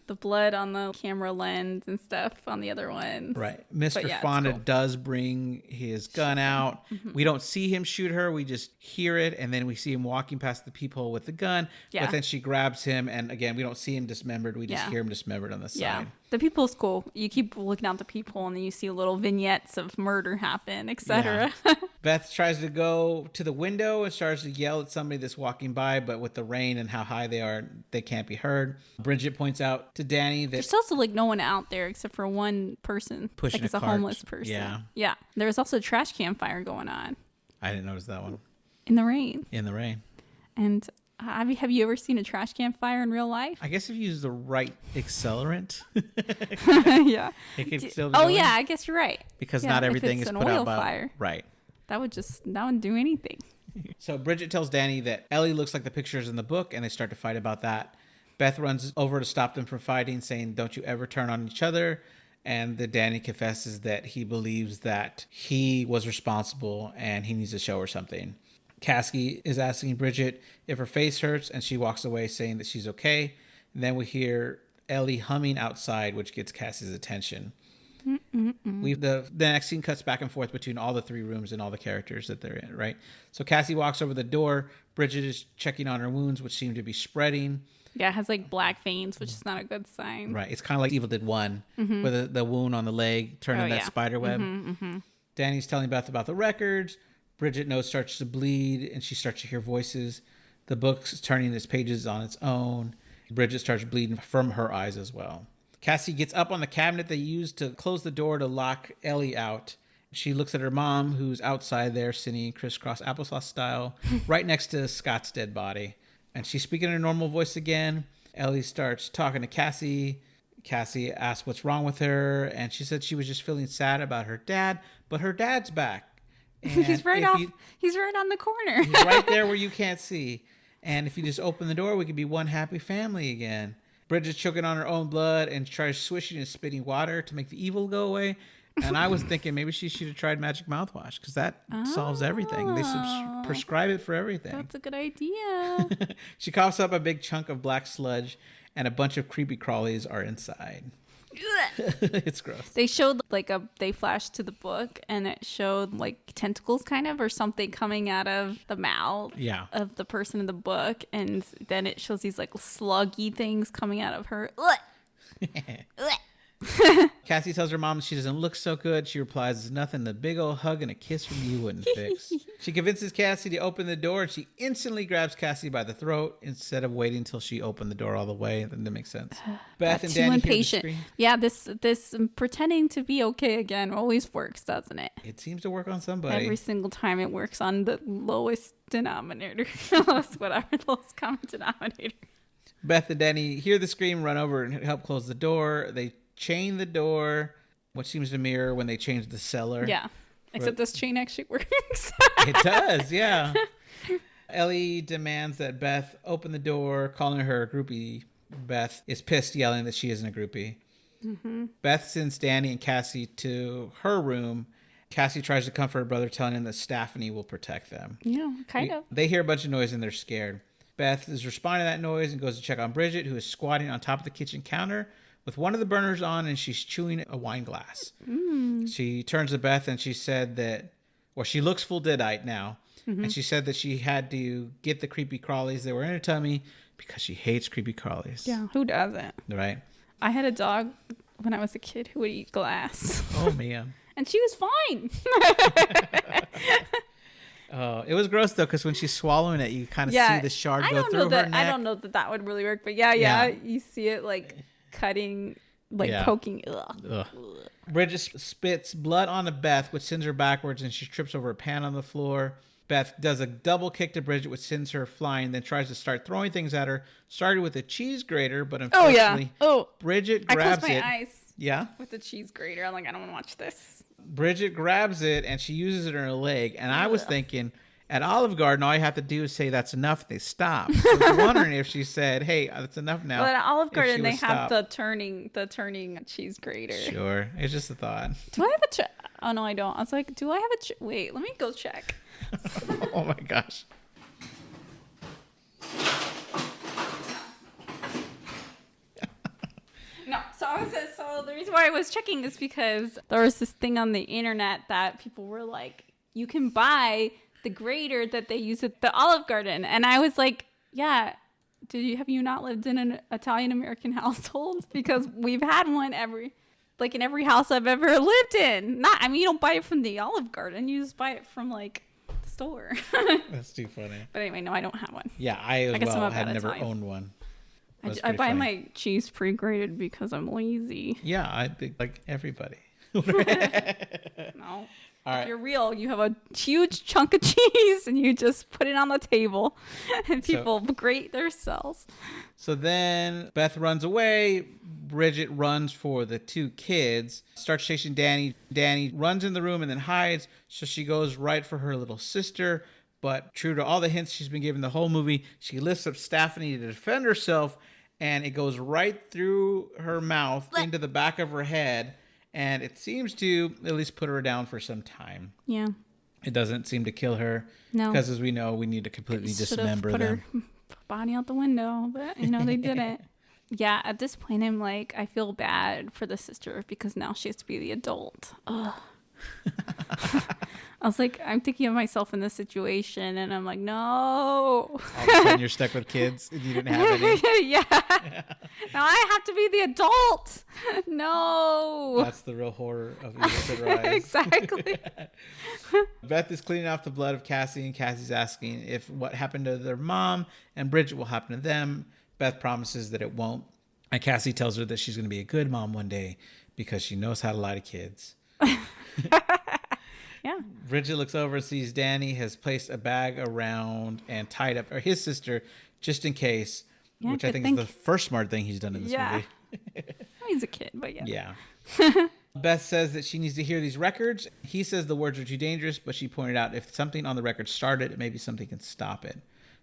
Speaker 2: The blood on the camera lens and stuff on the other ones.
Speaker 1: Right. Mr. Fonda does bring his gun out. We don't see him shoot her. We just hear it. And then we see him walking past the peephole with the gun. Yeah. But then she grabs him. And again, we don't see him dismembered. We just hear him dismembered on the side. Yeah.
Speaker 2: The peephole's cool. You keep looking out the peephole and then you see little vignettes of murder happen, etc.
Speaker 1: Yeah. Beth tries to go to the window and starts to yell at somebody that's walking by, but with the rain and how high they are, they can't be heard. Bridget points out to Danny that
Speaker 2: there's also like no one out there except for one person
Speaker 1: pushing
Speaker 2: like it's a homeless person.
Speaker 1: Yeah.
Speaker 2: Yeah. There was also a trash can fire going on.
Speaker 1: I didn't notice that one.
Speaker 2: In the rain.
Speaker 1: In the rain.
Speaker 2: And have you ever seen a trash can fire in real life?
Speaker 1: I guess if you use the right accelerant.
Speaker 2: Yeah.
Speaker 1: It could still be
Speaker 2: going. Yeah, I guess you're right.
Speaker 1: Because not everything is put out by...
Speaker 2: fire.
Speaker 1: Right.
Speaker 2: That wouldn't do anything.
Speaker 1: So Bridget tells Danny that Ellie looks like the pictures in the book, and they start to fight about that. Beth runs over to stop them from fighting, saying, "Don't you ever turn on each other." And the Danny confesses that he believes that he was responsible and he needs to show her something. Cassie is asking Bridget if her face hurts, and she walks away saying that she's okay. And then we hear Ellie humming outside, which gets Cassie's attention. The next scene cuts back and forth between all the 3 rooms and all the characters that they're in, right? So Cassie walks over the door. Bridget is checking on her wounds, which seem to be spreading.
Speaker 2: Yeah, it has like black veins, which is not a good sign.
Speaker 1: Right. It's kind of like Evil Dead 1, where the wound on the leg turned into that spider web. Danny's telling Beth about the records. Bridget nose starts to bleed, and she starts to hear voices. The book's turning its pages on its own. Bridget starts bleeding from her eyes as well. Cassie gets up on the cabinet they used to close the door to lock Ellie out. She looks at her mom, who's outside there sitting crisscross applesauce style, right next to Scott's dead body. And she's speaking in her normal voice again. Ellie starts talking to Cassie. Cassie asked what's wrong with her, and she said she was just feeling sad about her dad, but her dad's back. And
Speaker 2: he's right on the corner.
Speaker 1: He's right there where you can't see. And if you just open the door, we could be one happy family again. Bridget's choking on her own blood and tries swishing and spitting water to make the evil go away. And I was thinking maybe she should have tried magic mouthwash because that solves everything. They prescribe it for everything.
Speaker 2: That's a good idea.
Speaker 1: She coughs up a big chunk of black sludge, and a bunch of creepy crawlies are inside. It's gross.
Speaker 2: They showed they flashed to the book, and it showed like tentacles kind of or something coming out of the mouth of the person in the book, and then it shows these like sluggy things coming out of her.
Speaker 1: Cassie tells her mom she doesn't look so good. She replies, "There's nothing the big old hug and a kiss from you wouldn't fix." She convinces Cassie to open the door, and she instantly grabs Cassie by the throat instead of waiting until she opened the door all the way. That makes sense. Beth and Danny hear the scream.
Speaker 2: Yeah, this pretending to be okay again always works, doesn't it?
Speaker 1: It seems to work on somebody.
Speaker 2: Every single time it works on the lowest denominator. lowest common denominator.
Speaker 1: Beth and Danny hear the scream, run over and help close the door. They chain the door, what seems to mirror when they change the cellar.
Speaker 2: Yeah, except this chain actually works.
Speaker 1: It does, yeah. Ellie demands that Beth open the door, calling her a groupie. Beth is pissed, yelling that she isn't a groupie. Mm-hmm. Beth sends Danny and Cassie to her room. Cassie tries to comfort her brother, telling him that Stephanie will protect them.
Speaker 2: Yeah, kind of.
Speaker 1: They hear a bunch of noise and they're scared. Beth is responding to that noise and goes to check on Bridget, who is squatting on top of the kitchen counter with one of the burners on, and she's chewing a wine glass. She turns to Beth and she said that, well, she looks full deadite now. And she said that she had to get the creepy crawlies that were in her tummy because she hates creepy crawlies.
Speaker 2: Yeah, who doesn't?
Speaker 1: Right?
Speaker 2: I had a dog when I was a kid who would eat glass.
Speaker 1: Oh, man.
Speaker 2: And she was fine.
Speaker 1: It was gross, though, because when she's swallowing it, you kind of see the shard go through her neck.
Speaker 2: I don't know that would really work, but yeah. You see it like cutting, poking. Ugh.
Speaker 1: Bridget spits blood onto Beth, which sends her backwards, and she trips over a pan on the floor. Beth does a double kick to Bridget, which sends her flying, then tries to start throwing things at her. Started with a cheese grater, but unfortunately, Bridget grabs it. I closed my eyes. Yeah?
Speaker 2: With the cheese grater. I'm like, I don't want to watch this.
Speaker 1: Bridget grabs it, and she uses it in her leg. And I was thinking, at Olive Garden, all you have to do is say that's enough. They stop. So I was wondering if she said, "Hey, that's enough now."
Speaker 2: Well, at Olive Garden, they have the turning cheese grater.
Speaker 1: Sure, it's just a thought.
Speaker 2: Do I have a? Oh no, I don't. I was like, do I have a? Wait, let me go check.
Speaker 1: Oh my gosh.
Speaker 2: No, so the reason why I was checking is because there was this thing on the internet that people were like, you can buy the grater that they use at the Olive Garden, and I was like, yeah. Have you not lived in an Italian American household? Because we've had one in every house I've ever lived in. You don't buy it from the Olive Garden. You just buy it from the store.
Speaker 1: That's too funny.
Speaker 2: But anyway, no, I don't have one.
Speaker 1: Yeah, I had never owned one.
Speaker 2: I buy my cheese pre-grated because I'm lazy.
Speaker 1: Yeah, I think like everybody.
Speaker 2: No.
Speaker 1: All right.
Speaker 2: If you're real, you have a huge chunk of cheese and you just put it on the table and people grate their cells.
Speaker 1: So then Beth runs away. Bridget runs for the two kids, starts chasing Danny. Danny runs in the room and then hides. So she goes right for her little sister. But true to all the hints she's been given the whole movie, she lifts up Stephanie to defend herself, and it goes right through her mouth into the back of her head. And it seems to at least put her down for some time. Yeah. It doesn't seem to kill her. No. Because as we know, we need to completely dismember them. Her
Speaker 2: body out the window, but they didn't. Yeah, at this point, I'm like, I feel bad for the sister because now she has to be the adult. Ugh. I was like, I'm thinking of myself in this situation, and I'm like, no.
Speaker 1: All of a sudden, you're stuck with kids, and you didn't have any.
Speaker 2: Yeah. Now I have to be the adult. No.
Speaker 1: That's the real horror of Evil Rise.
Speaker 2: Exactly.
Speaker 1: Beth is cleaning off the blood of Cassie, and Cassie's asking if what happened to their mom and Bridget will happen to them. Beth promises that it won't, and Cassie tells her that she's going to be a good mom one day because she knows how to lie to kids. Yeah. Bridget looks over and sees Danny has placed a bag around and tied up his sister just in case, which I think is the first smart thing he's done in this movie.
Speaker 2: He's a kid, but yeah.
Speaker 1: Yeah. Beth says that she needs to hear these records. He says the words are too dangerous, but she pointed out if something on the record started, maybe something can stop it.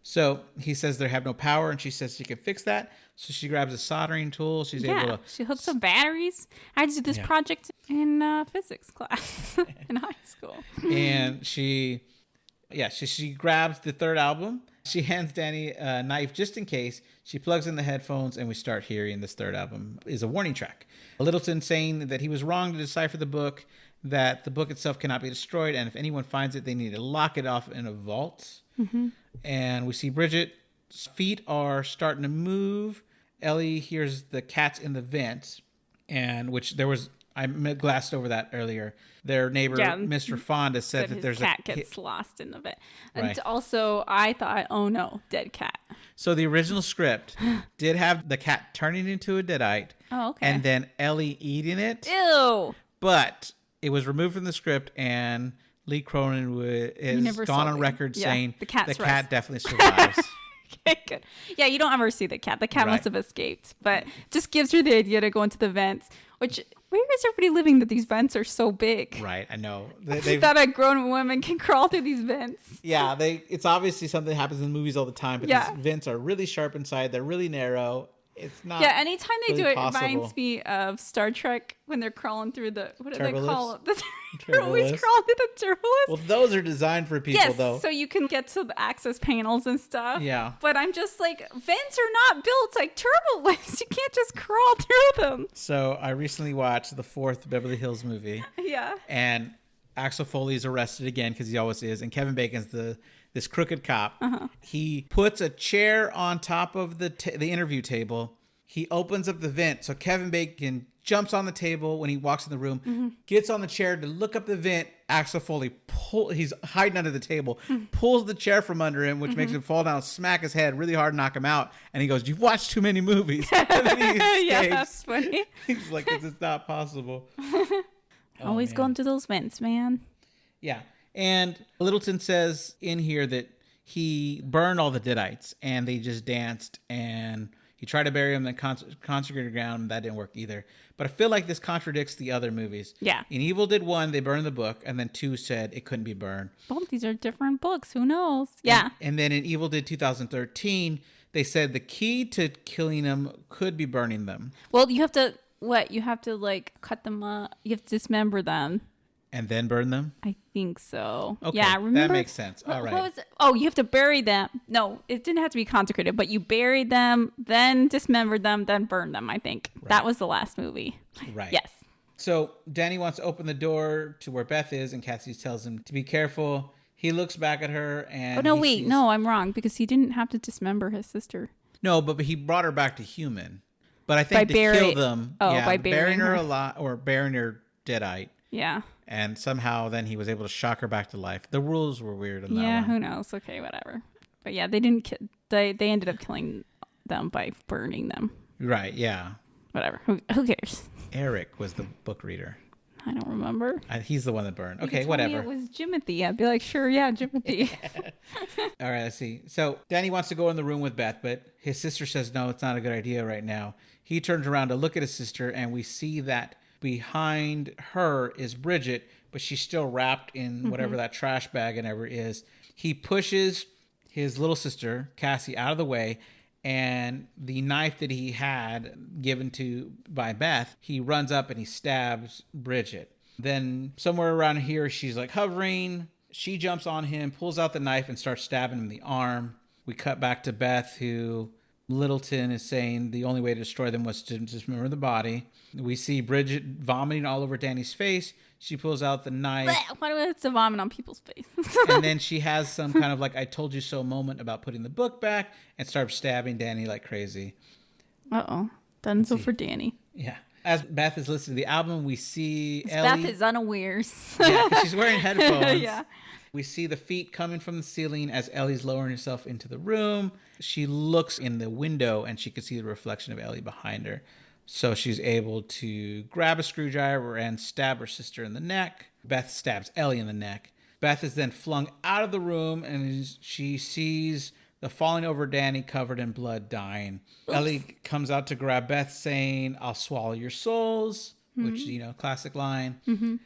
Speaker 1: So he says they have no power, and she says she can fix that. So she grabs a soldering tool. She's able to.
Speaker 2: She hooks up batteries. I did this project in physics class in high school.
Speaker 1: And she grabs the third album. She hands Danny a knife just in case. She plugs in the headphones, and we start hearing this third album is a warning track. Littleton saying that he was wrong to decipher the book, that the book itself cannot be destroyed, and if anyone finds it, they need to lock it off in a vault. Mm-hmm. And we see Bridget's feet are starting to move. Ellie hears the cats in the vent, and which there was, I glassed over that earlier. Their neighbor, Mr. Fonda, said that there's
Speaker 2: cat gets lost in the vent. And also, I thought, oh no, dead cat.
Speaker 1: So the original script did have the cat turning into a deadite.
Speaker 2: Oh, okay.
Speaker 1: And then Ellie eating it.
Speaker 2: Ew.
Speaker 1: But it was removed from the script, and Lee Cronin has gone on record saying the cat definitely survives.
Speaker 2: Okay, good. Yeah, you don't ever see the cat. The cat must have escaped, but just gives her the idea to go into the vents, which... Where is everybody living that these vents are so big?
Speaker 1: Right, I know.
Speaker 2: That a grown woman can crawl through these vents.
Speaker 1: Yeah, it's obviously something that happens in movies all the time, but these vents are really sharp inside. They're really narrow. It's not.
Speaker 2: Yeah, anytime they
Speaker 1: really
Speaker 2: do it,
Speaker 1: possible.
Speaker 2: reminds me of Star Trek when they're crawling through the what do they call it?
Speaker 1: They're
Speaker 2: always crawling through the turbulence.
Speaker 1: Well, those are designed for people, though.
Speaker 2: So you can get to the access panels and stuff.
Speaker 1: Yeah.
Speaker 2: But I'm just like, vents are not built like turbulence. You can't just crawl through them.
Speaker 1: So I recently watched the 4th Beverly Hills movie.
Speaker 2: Yeah.
Speaker 1: And Axel Foley's arrested again because he always is, and Kevin Bacon's this crooked cop. Uh-huh. He puts a chair on top of the interview table. He opens up the vent, so Kevin Bacon jumps on the table when he walks in the room, gets on the chair to look up the vent. Axel Foley he's hiding under the table, pulls the chair from under him, which makes him fall down, smack his head really hard, knock him out. And he goes, "You've watched too many movies." And then he escapes.
Speaker 2: Yeah, that's funny.
Speaker 1: He's like, "It's not possible."
Speaker 2: Always going through those vents, man.
Speaker 1: Yeah. And Littleton says in here that he burned all the Deadites and they just danced, and he tried to bury them in consecrated ground, and that didn't work either. But I feel like this contradicts the other movies.
Speaker 2: Yeah.
Speaker 1: In Evil Dead 1, they burned the book, and then 2 said it couldn't be burned.
Speaker 2: Both these are different books. Who knows? Yeah.
Speaker 1: And then in Evil Dead 2013, they said the key to killing them could be burning them.
Speaker 2: Well, you have to, You have to, like, cut them up. You have to dismember them.
Speaker 1: And then burn them?
Speaker 2: I think so.
Speaker 1: Okay,
Speaker 2: yeah, remember?
Speaker 1: that makes sense. All right.
Speaker 2: What was it? Oh, you have to bury them. No, it didn't have to be consecrated, but you buried them, then dismembered them, then burned them, I think. Right. That was the last movie.
Speaker 1: Right.
Speaker 2: Yes.
Speaker 1: So Danny wants to open the door to where Beth is, and Cassie tells him to be careful. He looks back at her, and...
Speaker 2: Oh, no, wait. No, I'm wrong, because he didn't have to dismember his sister.
Speaker 1: No, but he brought her back to human. But I think kill them...
Speaker 2: by
Speaker 1: burying her alive, or burying her deadite.
Speaker 2: Yeah.
Speaker 1: And somehow then he was able to shock her back to life. The rules were weird on that one.
Speaker 2: Yeah, who knows? Okay, whatever. But yeah, they didn't. They ended up killing them by burning them.
Speaker 1: Right. Yeah.
Speaker 2: Whatever. Who cares?
Speaker 1: Eric was the book reader.
Speaker 2: I don't remember.
Speaker 1: He's the one that burned. Okay,
Speaker 2: you
Speaker 1: whatever.
Speaker 2: It was Jimathy. I'd be like, sure, yeah, Jimathy.
Speaker 1: All right, let's see. So Danny wants to go in the room with Beth, but his sister says no, it's not a good idea right now. He turns around to look at his sister, and we see that behind her is Bridget, but she's still wrapped in whatever that trash bag and ever is. He pushes his little sister, Cassie, out of the way, and the knife that he had given by Beth, he runs up and he stabs Bridget. Then somewhere around here, she's like hovering. She jumps on him, pulls out the knife, and starts stabbing him in the arm. We cut back to Beth, who Littleton is saying the only way to destroy them was to dismember the body. We see Bridget vomiting all over Danny's face. She pulls out the knife.
Speaker 2: Why do we have to vomit on people's face?
Speaker 1: And then she has some kind of like I told you so moment about putting the book back and starts stabbing Danny like crazy.
Speaker 2: Uh-oh. Done so for Danny.
Speaker 1: Yeah. As Beth is listening to the album, we see Ellie.
Speaker 2: Beth is unawares.
Speaker 1: Yeah, because she's wearing headphones.
Speaker 2: Yeah.
Speaker 1: We see the feet coming from the ceiling as Ellie's lowering herself into the room. She looks in the window and she can see the reflection of Ellie behind her. So she's able to grab a screwdriver and stab her sister in the neck. Beth stabs Ellie in the neck. Beth is then flung out of the room, and she sees the falling over Danny covered in blood, dying. Oops. Ellie comes out to grab Beth, saying, "I'll swallow your souls," which, classic line.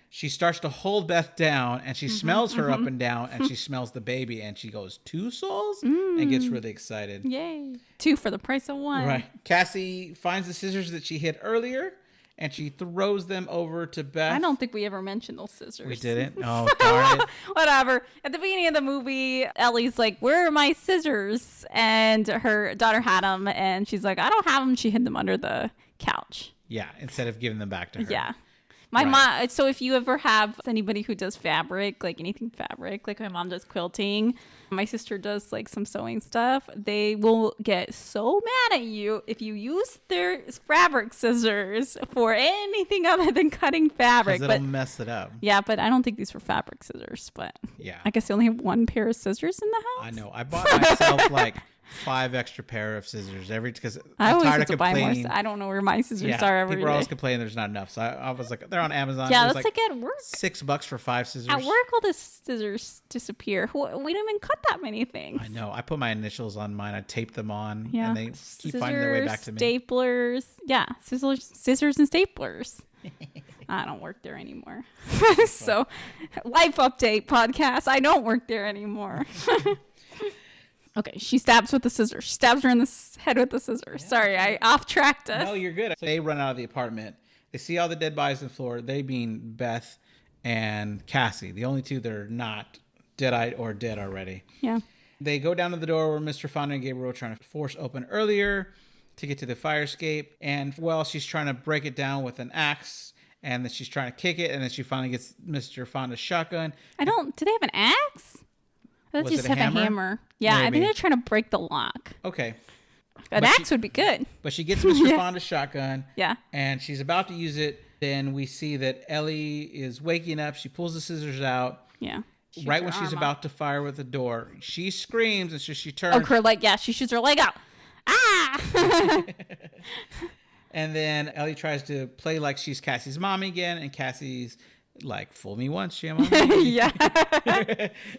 Speaker 1: She starts to hold Beth down, and she smells her up and down, and she smells the baby, and she goes, "2 souls?" And gets really excited.
Speaker 2: Yay. 2 for the price of 1.
Speaker 1: Right. Cassie finds the scissors that she hid earlier, and she throws them over to Beth.
Speaker 2: I don't think we ever mentioned those scissors.
Speaker 1: We didn't? Oh, darn it.
Speaker 2: Whatever. At the beginning of the movie, Ellie's like, "Where are my scissors?" And her daughter had them, and she's like, "I don't have them." She hid them under the couch.
Speaker 1: Yeah, instead of giving them back to her.
Speaker 2: Yeah. My mom, so if you ever have anybody who does fabric, like anything fabric, like my mom does quilting, my sister does like some sewing stuff, they will get so mad at you if you use their fabric scissors for anything other than cutting fabric.
Speaker 1: Because it'll mess it up.
Speaker 2: Yeah, but I don't think these were fabric scissors, but
Speaker 1: yeah,
Speaker 2: I guess they only have 1 pair of scissors in the house.
Speaker 1: I know. I bought myself like 5 extra pair of scissors because
Speaker 2: I
Speaker 1: I'm
Speaker 2: always
Speaker 1: tired
Speaker 2: have
Speaker 1: of
Speaker 2: to buy
Speaker 1: complaining.
Speaker 2: more. I don't know where my scissors are every
Speaker 1: people
Speaker 2: day.
Speaker 1: always complaining there's not enough. So I was like, they're on Amazon.
Speaker 2: Yeah,
Speaker 1: it was
Speaker 2: that's like at work.
Speaker 1: $6 for 5 scissors.
Speaker 2: At work, all the scissors disappear. We don't even cut that many things.
Speaker 1: I know. I put my initials on mine. I taped them on,
Speaker 2: Yeah.
Speaker 1: and they keep finding their way back to me.
Speaker 2: Staplers. Yeah, scissors and staplers. I don't work there anymore. So, life update podcast. I don't work there anymore. Okay, she stabs with the scissors. She stabs her in the head with the scissors. Yeah. Sorry, I off-tracked us.
Speaker 1: No, you're good. So they run out of the apartment. They see all the dead bodies on the floor. They being Beth and Cassie, the only 2 that are not dead-eyed or dead already.
Speaker 2: Yeah.
Speaker 1: They go down to the door where Mr. Fonda and Gabriel were trying to force open earlier to get to the fire escape. And, well, she's trying to break it down with an axe. And then she's trying to kick it. And then she finally gets Mr. Fonda's shotgun.
Speaker 2: Do they have an axe? I thought they just have a hammer. Yeah, maybe. I think they're trying to break the lock.
Speaker 1: Okay.
Speaker 2: An axe would be good.
Speaker 1: But she gets Mr. Fonda's shotgun.
Speaker 2: Yeah.
Speaker 1: And she's about to use it. Then we see that Ellie is waking up. She pulls the scissors out.
Speaker 2: Yeah.
Speaker 1: Right when she's about to fire with the door. She screams and so she turns.
Speaker 2: Oh, her leg. Yeah, she shoots her leg out. Ah!
Speaker 1: And then Ellie tries to play like she's Cassie's mommy again. And Cassie's like, "Fool me once, Jimathy."
Speaker 2: Yeah.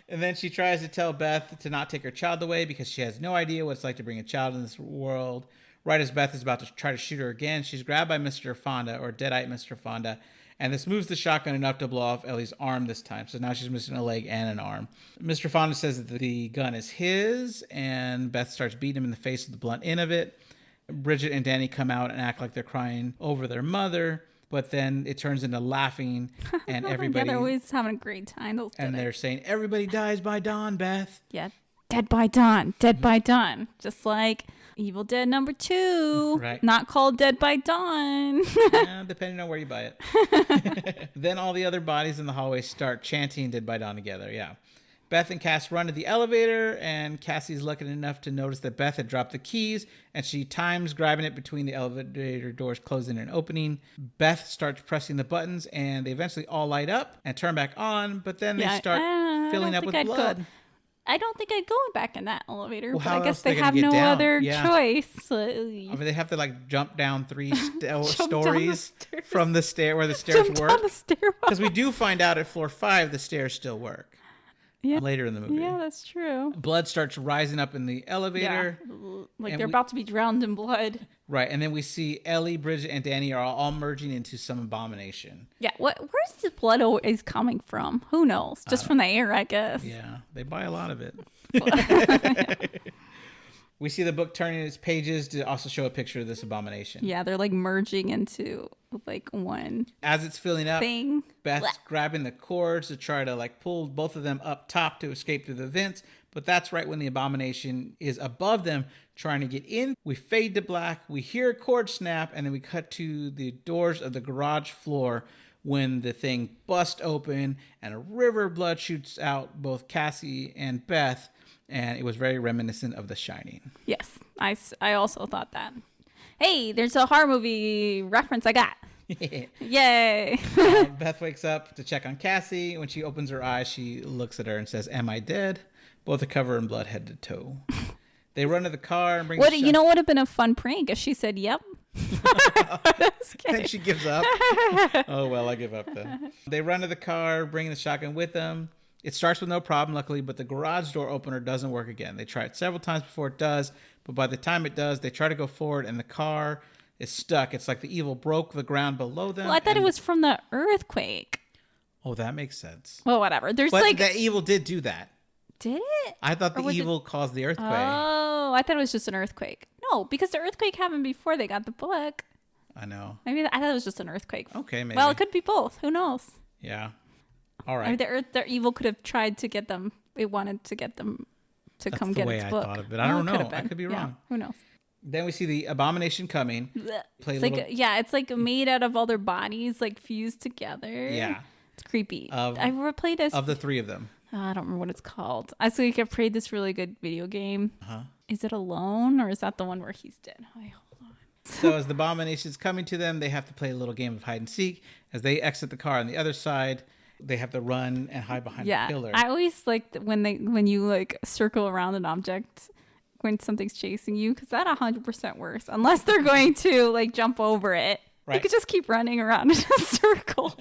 Speaker 1: And then she tries to tell Beth to not take her child away because she has no idea what it's like to bring a child in this world. Right as Beth is about to try to shoot her again, she's grabbed by Mr. Fonda, or Deadite Mr. Fonda, and this moves the shotgun enough to blow off Ellie's arm this time. So now she's missing a leg and an arm. Mr. Fonda says that the gun is his, and Beth starts beating him in the face with the blunt end of it. Bridget and Danny come out and act like they're crying over their mother. But then it turns into laughing, and everybody...
Speaker 2: Yeah, they're always having a great time.
Speaker 1: And they're saying, "Everybody dies by dawn, Beth."
Speaker 2: Yeah, dead by dawn, dead by dawn. Just like Evil Dead number 2,
Speaker 1: right?
Speaker 2: Not called Dead by Dawn.
Speaker 1: Yeah, depending on where you buy it. Then all the other bodies in the hallway start chanting Dead by Dawn together, yeah. Beth and Cass run to the elevator, and Cassie's lucky enough to notice that Beth had dropped the keys, and she times grabbing it between the elevator doors closing and opening. Beth starts pressing the buttons, and they eventually all light up and turn back on, but then they start filling up with blood.
Speaker 2: I don't think I'd go back in that elevator,
Speaker 1: well,
Speaker 2: but I guess they have no other choice. I mean,
Speaker 1: they have to like jump down 3 stories from the stair where the stairs work. Because we do find out at floor 5 the stairs still work. Yeah. Later in the movie.
Speaker 2: Yeah, that's true.
Speaker 1: Blood starts rising up in the elevator.
Speaker 2: Yeah. Like they're about to be drowned in blood.
Speaker 1: Right. And then we see Ellie, Bridget, and Danny are all merging into some abomination.
Speaker 2: Yeah. Where's the blood always coming from? Who knows? Just from the air, I guess.
Speaker 1: Yeah. They buy a lot of it. We see the book turning its pages to also show a picture of this abomination.
Speaker 2: Yeah, they're like merging into like one.
Speaker 1: As it's filling up,
Speaker 2: thing.
Speaker 1: Beth's grabbing the cords to try to like pull both of them up top to escape through the vents. But that's right when the abomination is above them trying to get in. We fade to black. We hear a cord snap, and then we cut to the doors of the garage floor when the thing busts open and a river of blood shoots out both Cassie and Beth. And it was very reminiscent of The Shining.
Speaker 2: Yes, I also thought that. Hey, there's a horror movie reference I got. Yay.
Speaker 1: Beth wakes up to check on Cassie. When she opens her eyes, she looks at her and says, "Am I dead?" Both are covered in blood head to toe. They run to the car and bring
Speaker 2: you know what would have been a fun prank if she said, "Yep."
Speaker 1: Then she gives up. Oh, well, I give up then. They run to the car, bringing the shotgun with them. It starts with no problem, luckily, but the garage door opener doesn't work again. They try it several times before it does, but by the time it does, they try to go forward and the car is stuck. It's like the evil broke the ground below them.
Speaker 2: Well, I thought it was from the earthquake.
Speaker 1: Oh, that makes sense.
Speaker 2: Well, whatever. There's
Speaker 1: but
Speaker 2: like...
Speaker 1: the evil did do that.
Speaker 2: Did it?
Speaker 1: I thought the evil caused the earthquake.
Speaker 2: Oh, I thought it was just an earthquake. No, because the earthquake happened before they got the book.
Speaker 1: I know.
Speaker 2: Maybe I thought it was just an earthquake.
Speaker 1: Okay, maybe.
Speaker 2: Well, it could be both. Who knows?
Speaker 1: Yeah. All right.
Speaker 2: Or the evil could have tried to get them. It wanted to get them to come get its book.
Speaker 1: That's the way I thought of it. I don't know. I could be wrong.
Speaker 2: Who knows?
Speaker 1: Then we see the abomination coming.
Speaker 2: It's like it's like made out of all their bodies, like fused together.
Speaker 1: Yeah.
Speaker 2: It's creepy.
Speaker 1: I
Speaker 2: played this.
Speaker 1: Of the three of them.
Speaker 2: I don't remember what it's called. I played this really good video game. Is it Alone or is that the one where he's dead? Wait, hold on.
Speaker 1: So as the abomination's coming to them, they have to play a little game of hide and seek. As they exit the car on the other side, they have to run and hide behind a pillar.
Speaker 2: I always like when you like circle around an object when something's chasing you, because that 100% works unless they're going to like jump over it. Right. You could just keep running around in a circle.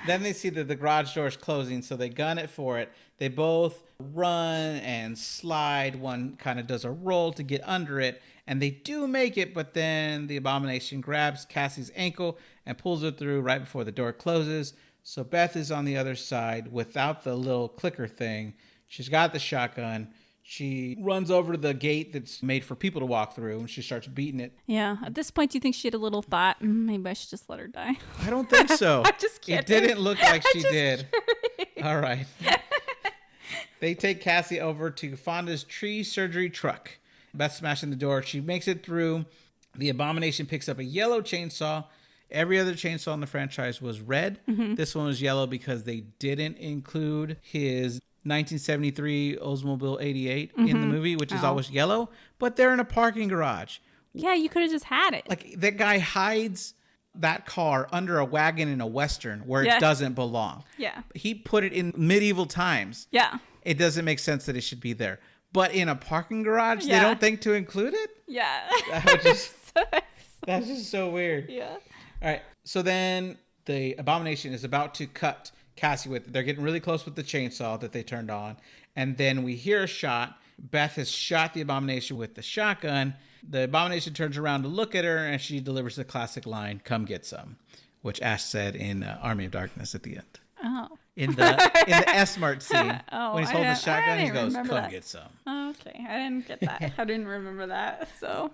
Speaker 1: Then they see that the garage door is closing, so they gun it for it. They both run and slide. One kind of does a roll to get under it, and they do make it, but then the abomination grabs Cassie's ankle and pulls her through right before the door closes. So Beth is on the other side without the little clicker thing. She's got the shotgun. She runs over to the gate that's made for people to walk through, and she starts beating it.
Speaker 2: Yeah. At this point, do you think she had a little thought, maybe I should just let her die?
Speaker 1: I don't think so.
Speaker 2: I'm just kidding.
Speaker 1: It didn't look like she did.
Speaker 2: Kidding.
Speaker 1: All right. They take Cassie over to Fonda's tree surgery truck. Beth smashing the door. She makes it through. The abomination picks up a yellow chainsaw. Every other chainsaw in the franchise was red. Mm-hmm. This one was yellow because they didn't include his 1973 Oldsmobile 88 in the movie, which is always yellow, but they're in a parking garage.
Speaker 2: Yeah, you could have just had it.
Speaker 1: Like, that guy hides that car under a wagon in a Western where it doesn't belong.
Speaker 2: Yeah.
Speaker 1: He put it in medieval times.
Speaker 2: Yeah.
Speaker 1: It doesn't make sense that it should be there. But in a parking garage, they don't think to include it?
Speaker 2: Yeah.
Speaker 1: That's just so weird.
Speaker 2: Yeah.
Speaker 1: All right. So then the abomination is about to cut Cassie with it. They're getting really close with the chainsaw that they turned on. And then we hear a shot. Beth has shot the abomination with the shotgun. The abomination turns around to look at her, and she delivers the classic line, "Come get some," which Ash said in Army of Darkness at the end.
Speaker 2: Oh.
Speaker 1: In the S-Mart scene, when he's holding the shotgun, he goes, "Come get some."
Speaker 2: Okay, I didn't get that. I didn't remember that. So,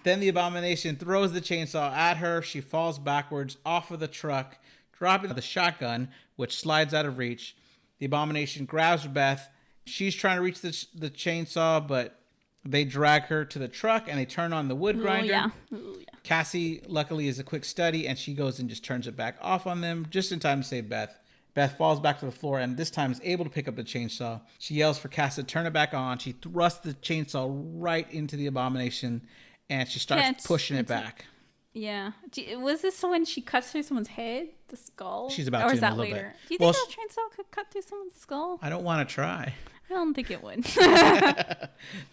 Speaker 1: Then the abomination throws the chainsaw at her. She falls backwards off of the truck, dropping the shotgun, which slides out of reach. The abomination grabs Beth. She's trying to reach the chainsaw, but they drag her to the truck and they turn on the wood grinder.
Speaker 2: Ooh, yeah.
Speaker 1: Cassie, luckily, is a quick study, and she goes and just turns it back off on them just in time to save Beth. Beth falls back to the floor and this time is able to pick up the chainsaw. She yells for Cassie to turn it back on. She thrusts the chainsaw right into the abomination and she starts pushing it back.
Speaker 2: Yeah. Was this when she cuts through someone's head, the skull?
Speaker 1: She's about to
Speaker 2: or is
Speaker 1: in a
Speaker 2: that
Speaker 1: little
Speaker 2: later?
Speaker 1: bit.
Speaker 2: Do you think that chainsaw could cut through someone's skull?
Speaker 1: I don't want to try.
Speaker 2: I don't think it would.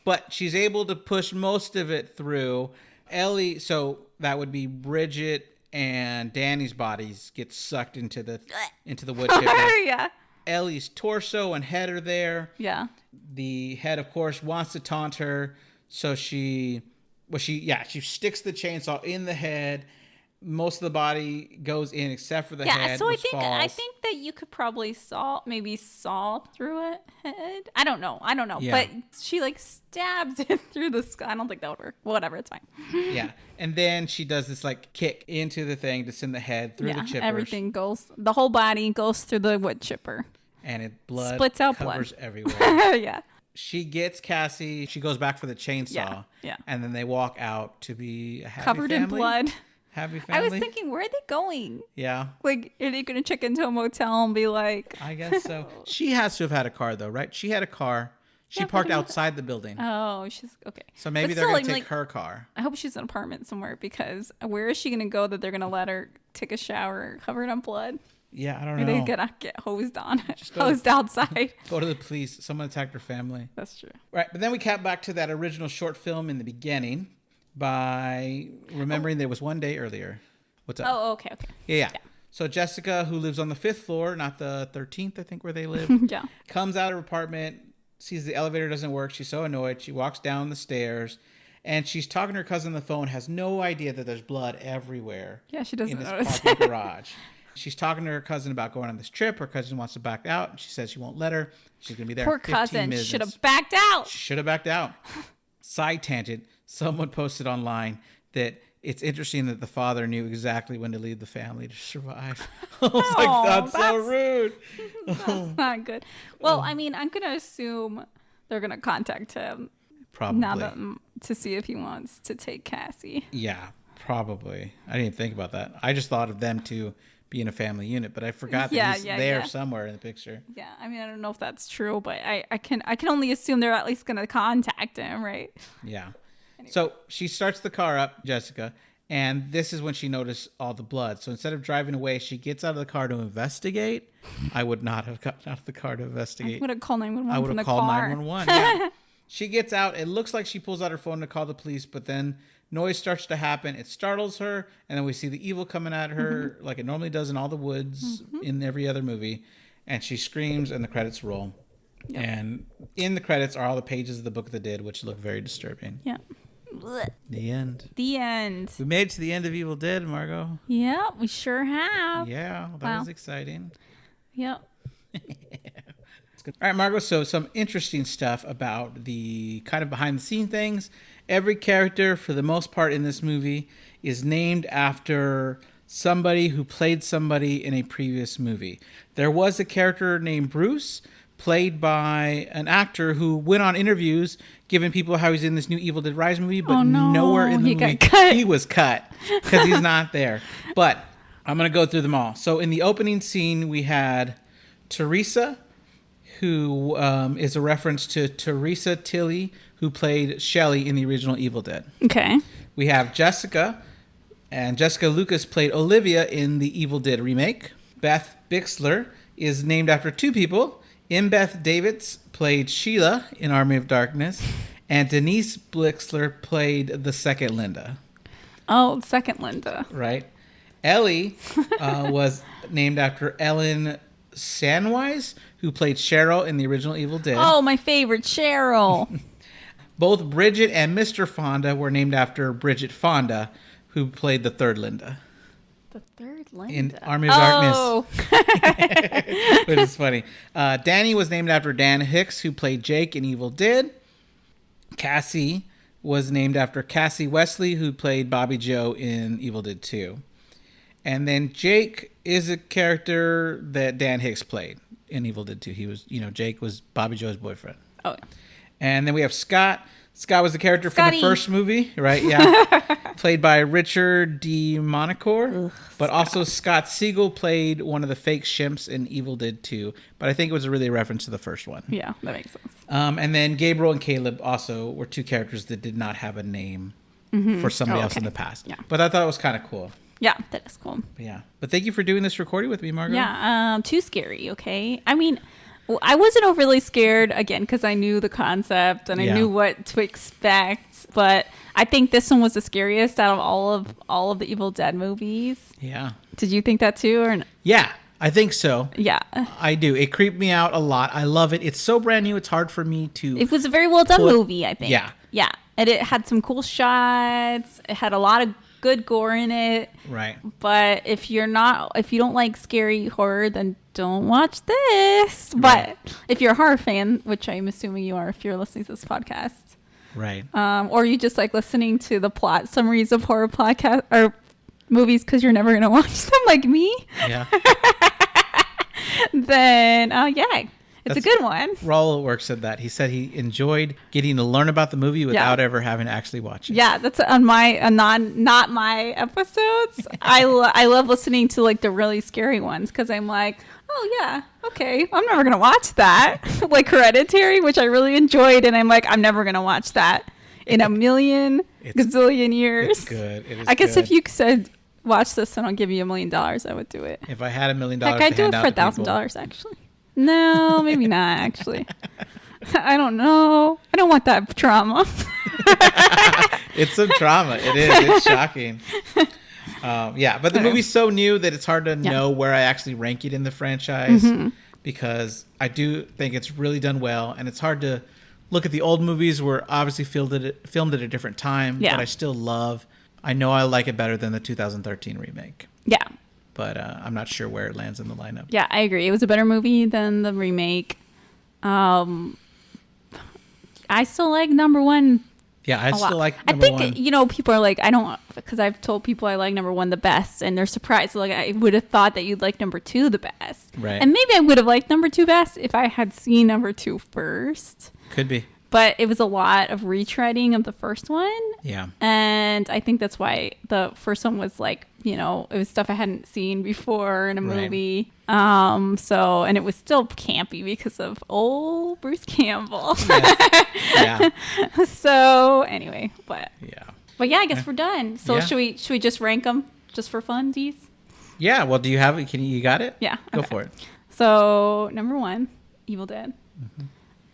Speaker 1: But she's able to push most of it through. Ellie, so that would be Bridget and Danny's bodies get sucked into the wood chipper.
Speaker 2: Yeah.
Speaker 1: Ellie's torso and head are there.
Speaker 2: Yeah.
Speaker 1: The head, of course, wants to taunt her, so she sticks the chainsaw in the head. Most of the body goes in except for the head.
Speaker 2: Yeah, so
Speaker 1: I
Speaker 2: think that you could probably saw through a head. I don't know.
Speaker 1: Yeah.
Speaker 2: But she like stabs it through the skull. I don't think that would work. Whatever, it's fine.
Speaker 1: Yeah. And then she does this like kick into the thing to send the head through the chipper.
Speaker 2: Everything goes, the whole body goes through the wood chipper.
Speaker 1: And it
Speaker 2: splits out
Speaker 1: covers
Speaker 2: blood
Speaker 1: everywhere.
Speaker 2: Yeah.
Speaker 1: She gets Cassie. She goes back for the chainsaw.
Speaker 2: Yeah.
Speaker 1: And then they walk out to be a happy
Speaker 2: covered
Speaker 1: family.
Speaker 2: in blood.
Speaker 1: Happy family.
Speaker 2: I was thinking, where are they going?
Speaker 1: Yeah.
Speaker 2: Like, are they going to check into a motel and be like...
Speaker 1: I guess so. She has to have had a car, though, right? She had a car. She parked outside the building.
Speaker 2: Oh, she's... Okay.
Speaker 1: So maybe they're going to take her car.
Speaker 2: I hope she's in an apartment somewhere, because where is she going to go that they're going to let her take a shower covered in blood?
Speaker 1: Yeah, I don't know.
Speaker 2: Are they going to get hosed on? Hosed outside?
Speaker 1: Go to the police. Someone attacked her family.
Speaker 2: That's true.
Speaker 1: Right, but then we cut back to that original short film in the beginning by remembering there was one day earlier. What's up?
Speaker 2: Oh, okay.
Speaker 1: Yeah. So Jessica, who lives on the 5th floor, not the 13th, I think, where they live,
Speaker 2: Yeah.
Speaker 1: comes out of her apartment, sees the elevator doesn't work. She's so annoyed. She walks down the stairs, and she's talking to her cousin on the phone, has no idea that there's blood everywhere.
Speaker 2: Yeah, she doesn't
Speaker 1: in this
Speaker 2: notice.
Speaker 1: parking garage. She's talking to her cousin about going on this trip. Her cousin wants to back out, and she says she won't let her. She's going to be there
Speaker 2: Poor
Speaker 1: in 15
Speaker 2: cousin
Speaker 1: minutes.
Speaker 2: should have backed out.
Speaker 1: Should have backed out. Side tangent. Someone posted online that it's interesting that the father knew exactly when to leave the family to survive. I was like, that's so rude.
Speaker 2: That's not good. Well, I mean, I'm going to assume they're going to contact him.
Speaker 1: Probably.
Speaker 2: Now to see if he wants to take Cassie.
Speaker 1: Yeah, probably. I didn't think about that. I just thought of them two being a family unit, but I forgot that he's there somewhere in the picture.
Speaker 2: Yeah, I mean, I don't know if that's true, but I can only assume they're at least going to contact him, right?
Speaker 1: Yeah. Anyway. So she starts the car up, Jessica, and this is when she noticed all the blood. So instead of driving away, she gets out of the car to investigate. I would not have gotten out of the car to investigate.
Speaker 2: I would have called 911
Speaker 1: I would
Speaker 2: from
Speaker 1: have
Speaker 2: the
Speaker 1: called
Speaker 2: car.
Speaker 1: 911. Yeah. She gets out. It looks like she pulls out her phone to call the police, but then noise starts to happen. It startles her, and then we see the evil coming at her like it normally does in all the woods in every other movie, and she screams, and the credits roll. Yep. And in the credits are all the pages of the Book of the Dead, which look very disturbing.
Speaker 2: Yeah.
Speaker 1: The end.
Speaker 2: The end.
Speaker 1: We made it to the end of Evil Dead, Margo.
Speaker 2: Yeah, we sure have.
Speaker 1: Yeah, that was exciting.
Speaker 2: Yep.
Speaker 1: All right, Margo, so some interesting stuff about the kind of behind the scene things. Every character, for the most part in this movie, is named after somebody who played somebody in a previous movie. There was a character named Bruce, played by an actor who went on interviews giving people how he's in this new Evil Dead Rise movie, but nowhere in the movie he was cut because he's not there. But I'm going to go through them all. So in the opening scene, we had Teresa, who is a reference to Teresa Tilly, who played Shelley in the original Evil Dead.
Speaker 2: Okay.
Speaker 1: We have Jessica, and Jessica Lucas played Olivia in the Evil Dead remake. Beth Bixler is named after two people. Beth Davids played Sheila in Army of Darkness, and Denise Bixler played the second Linda.
Speaker 2: Oh, second Linda.
Speaker 1: Right. Ellie was named after Ellen Sandwise, who played Cheryl in the original Evil Dead.
Speaker 2: Oh, my favorite, Cheryl.
Speaker 1: Both Bridget and Mr. Fonda were named after Bridget Fonda, who played the third Linda.
Speaker 2: The third Linda?
Speaker 1: In Army of Darkness. Which is funny. Danny was named after Dan Hicks, who played Jake in Evil Dead. Cassie was named after Cassie Wesley, who played Bobby Joe in Evil Dead 2. And then Jake is a character that Dan Hicks played in Evil Dead 2. He was, Jake was Bobby Joe's boyfriend.
Speaker 2: Oh, yeah.
Speaker 1: And then we have Scott. Scott was the character from the first movie, right? Yeah. Played by Richard D. Monacore. But also Scott Siegel played one of the fake shimps in Evil Dead 2. But I think it was really a reference to the first one.
Speaker 2: Yeah, that makes sense.
Speaker 1: And then Gabriel and Caleb also were two characters that did not have a name for somebody else in the past.
Speaker 2: Yeah.
Speaker 1: But I thought it was kind of cool.
Speaker 2: Yeah, that is cool.
Speaker 1: Yeah. But thank you for doing this recording with me, Margo.
Speaker 2: Yeah, too scary, okay? I mean, I wasn't overly scared, again, because I knew the concept and I knew what to expect. But I think this one was the scariest out of all of the Evil Dead movies.
Speaker 1: Yeah.
Speaker 2: Did you think that too? Or
Speaker 1: Yeah, I think so.
Speaker 2: Yeah.
Speaker 1: I do. It creeped me out a lot. I love it. It's so brand new. It's hard for me to...
Speaker 2: It was a very well done movie, I think.
Speaker 1: Yeah.
Speaker 2: Yeah. And it had some cool shots. It had a lot of good gore in it.
Speaker 1: Right.
Speaker 2: But if you don't like scary horror, then don't watch this. But if you're a horror fan, which I'm assuming you are if you're listening to this podcast.
Speaker 1: Right.
Speaker 2: Or you just like listening to the plot summaries of horror podcast or movies because you're never going to watch them like me.
Speaker 1: Yeah.
Speaker 2: Then, yeah. It's a good one.
Speaker 1: Raul at work said that. He said he enjoyed getting to learn about the movie without ever having to actually watch it.
Speaker 2: Yeah, that's on my not my episodes. I love listening to like the really scary ones because I'm like, oh yeah, okay, I'm never gonna watch that. Like Hereditary, which I really enjoyed, and I'm like, I'm never gonna watch that in a million gazillion years.
Speaker 1: It's good. It is
Speaker 2: I guess
Speaker 1: good.
Speaker 2: if you said watch this and I'll give you $1 million, I would do it.
Speaker 1: If I had $1 million,
Speaker 2: Heck, I'd do it for $1,000 actually. No, maybe not, actually. I don't know. I don't want that trauma.
Speaker 1: It's some trauma. It is. It's shocking. Yeah, but the movie's so new that it's hard to know where I actually rank it in the franchise because I do think it's really done well, and it's hard to look at the old movies where obviously filmed at a different time, but I still love. I know I like it better than the 2013 remake.
Speaker 2: Yeah.
Speaker 1: But I'm not sure where it lands in the lineup.
Speaker 2: Yeah, I agree. It was a better movie than the remake. I still like number one.
Speaker 1: Yeah, I still like number one.
Speaker 2: I think, people are like, I don't, because I've told people I like number one the best, and they're surprised. Like, I would have thought that you'd like number two the best.
Speaker 1: Right.
Speaker 2: And maybe I would have liked number two best if I had seen number two first.
Speaker 1: Could be.
Speaker 2: But it was a lot of retreading of the first one. Yeah. And I think that's why the first one was like, it was stuff I hadn't seen before in a movie. And it was still campy because of old Bruce Campbell. Yes. Yeah. So anyway, but yeah, I guess we're done. So should we just rank them just for funsies?
Speaker 1: Yeah. Well, do you have it? You got it?
Speaker 2: Yeah.
Speaker 1: Go for it.
Speaker 2: So number one, Evil Dead.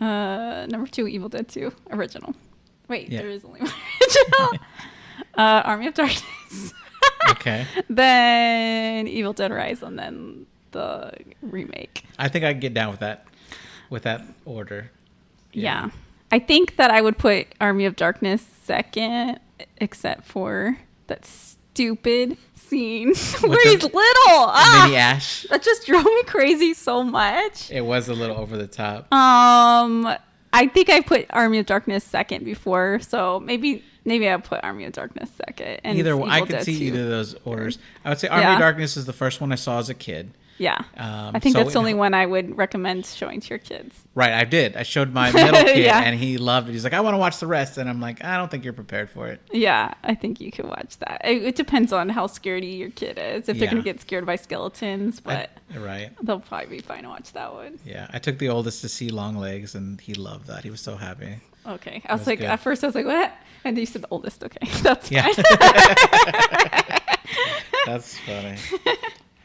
Speaker 2: Number two, Evil Dead 2 original. Wait, there is only one original. Army of Darkness.
Speaker 1: Okay.
Speaker 2: Then Evil Dead Rise, and then the remake.
Speaker 1: I think I can get down with that order.
Speaker 2: Yeah. I think that I would put Army of Darkness second, except for that stupid scene where he's little.
Speaker 1: Mini Ash.
Speaker 2: That just drove me crazy so much.
Speaker 1: It was a little over the top.
Speaker 2: I think I put Army of Darkness second before, so maybe I'll put Army of Darkness second. And
Speaker 1: either I could see either of those orders. I would say Army of Darkness is the first one I saw as a kid.
Speaker 2: Yeah. I think that's the only one I would recommend showing to your kids.
Speaker 1: Right, I did. I showed my middle kid and he loved it. He's like, I want to watch the rest. And I'm like, I don't think you're prepared for it.
Speaker 2: Yeah, I think you can watch that. It depends on how scaredy your kid is. If they're going to get scared by skeletons, but they'll probably be fine to watch that one.
Speaker 1: Yeah, I took the oldest to see Longlegs and he loved that. He was so happy.
Speaker 2: Okay. I was like, good. At first I was like, what? And then you said the oldest. Okay, that's fine.
Speaker 1: That's funny.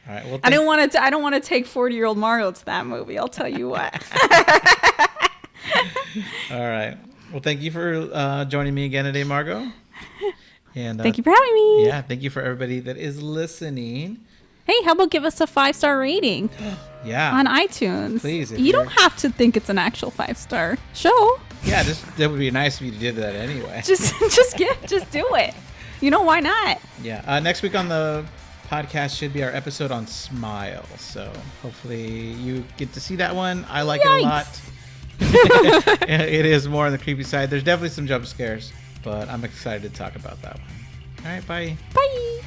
Speaker 1: All right. Well,
Speaker 2: I don't want to take 40-year-old Margo to that movie. I'll tell you what.
Speaker 1: All right. Well, thank you for joining me again today, Margo. And
Speaker 2: thank you for having me.
Speaker 1: Yeah. Thank you for everybody that is listening.
Speaker 2: Hey, how about give us a 5-star rating? On iTunes.
Speaker 1: Please.
Speaker 2: You don't have to think it's an actual 5-star show.
Speaker 1: Yeah, that would be nice if you did that anyway.
Speaker 2: Just do it. Why not?
Speaker 1: Yeah. Next week on the podcast should be our episode on Smile. So hopefully you get to see that one. I like it a lot. It is more on the creepy side. There's definitely some jump scares, but I'm excited to talk about that one. All right. Bye.
Speaker 2: Bye.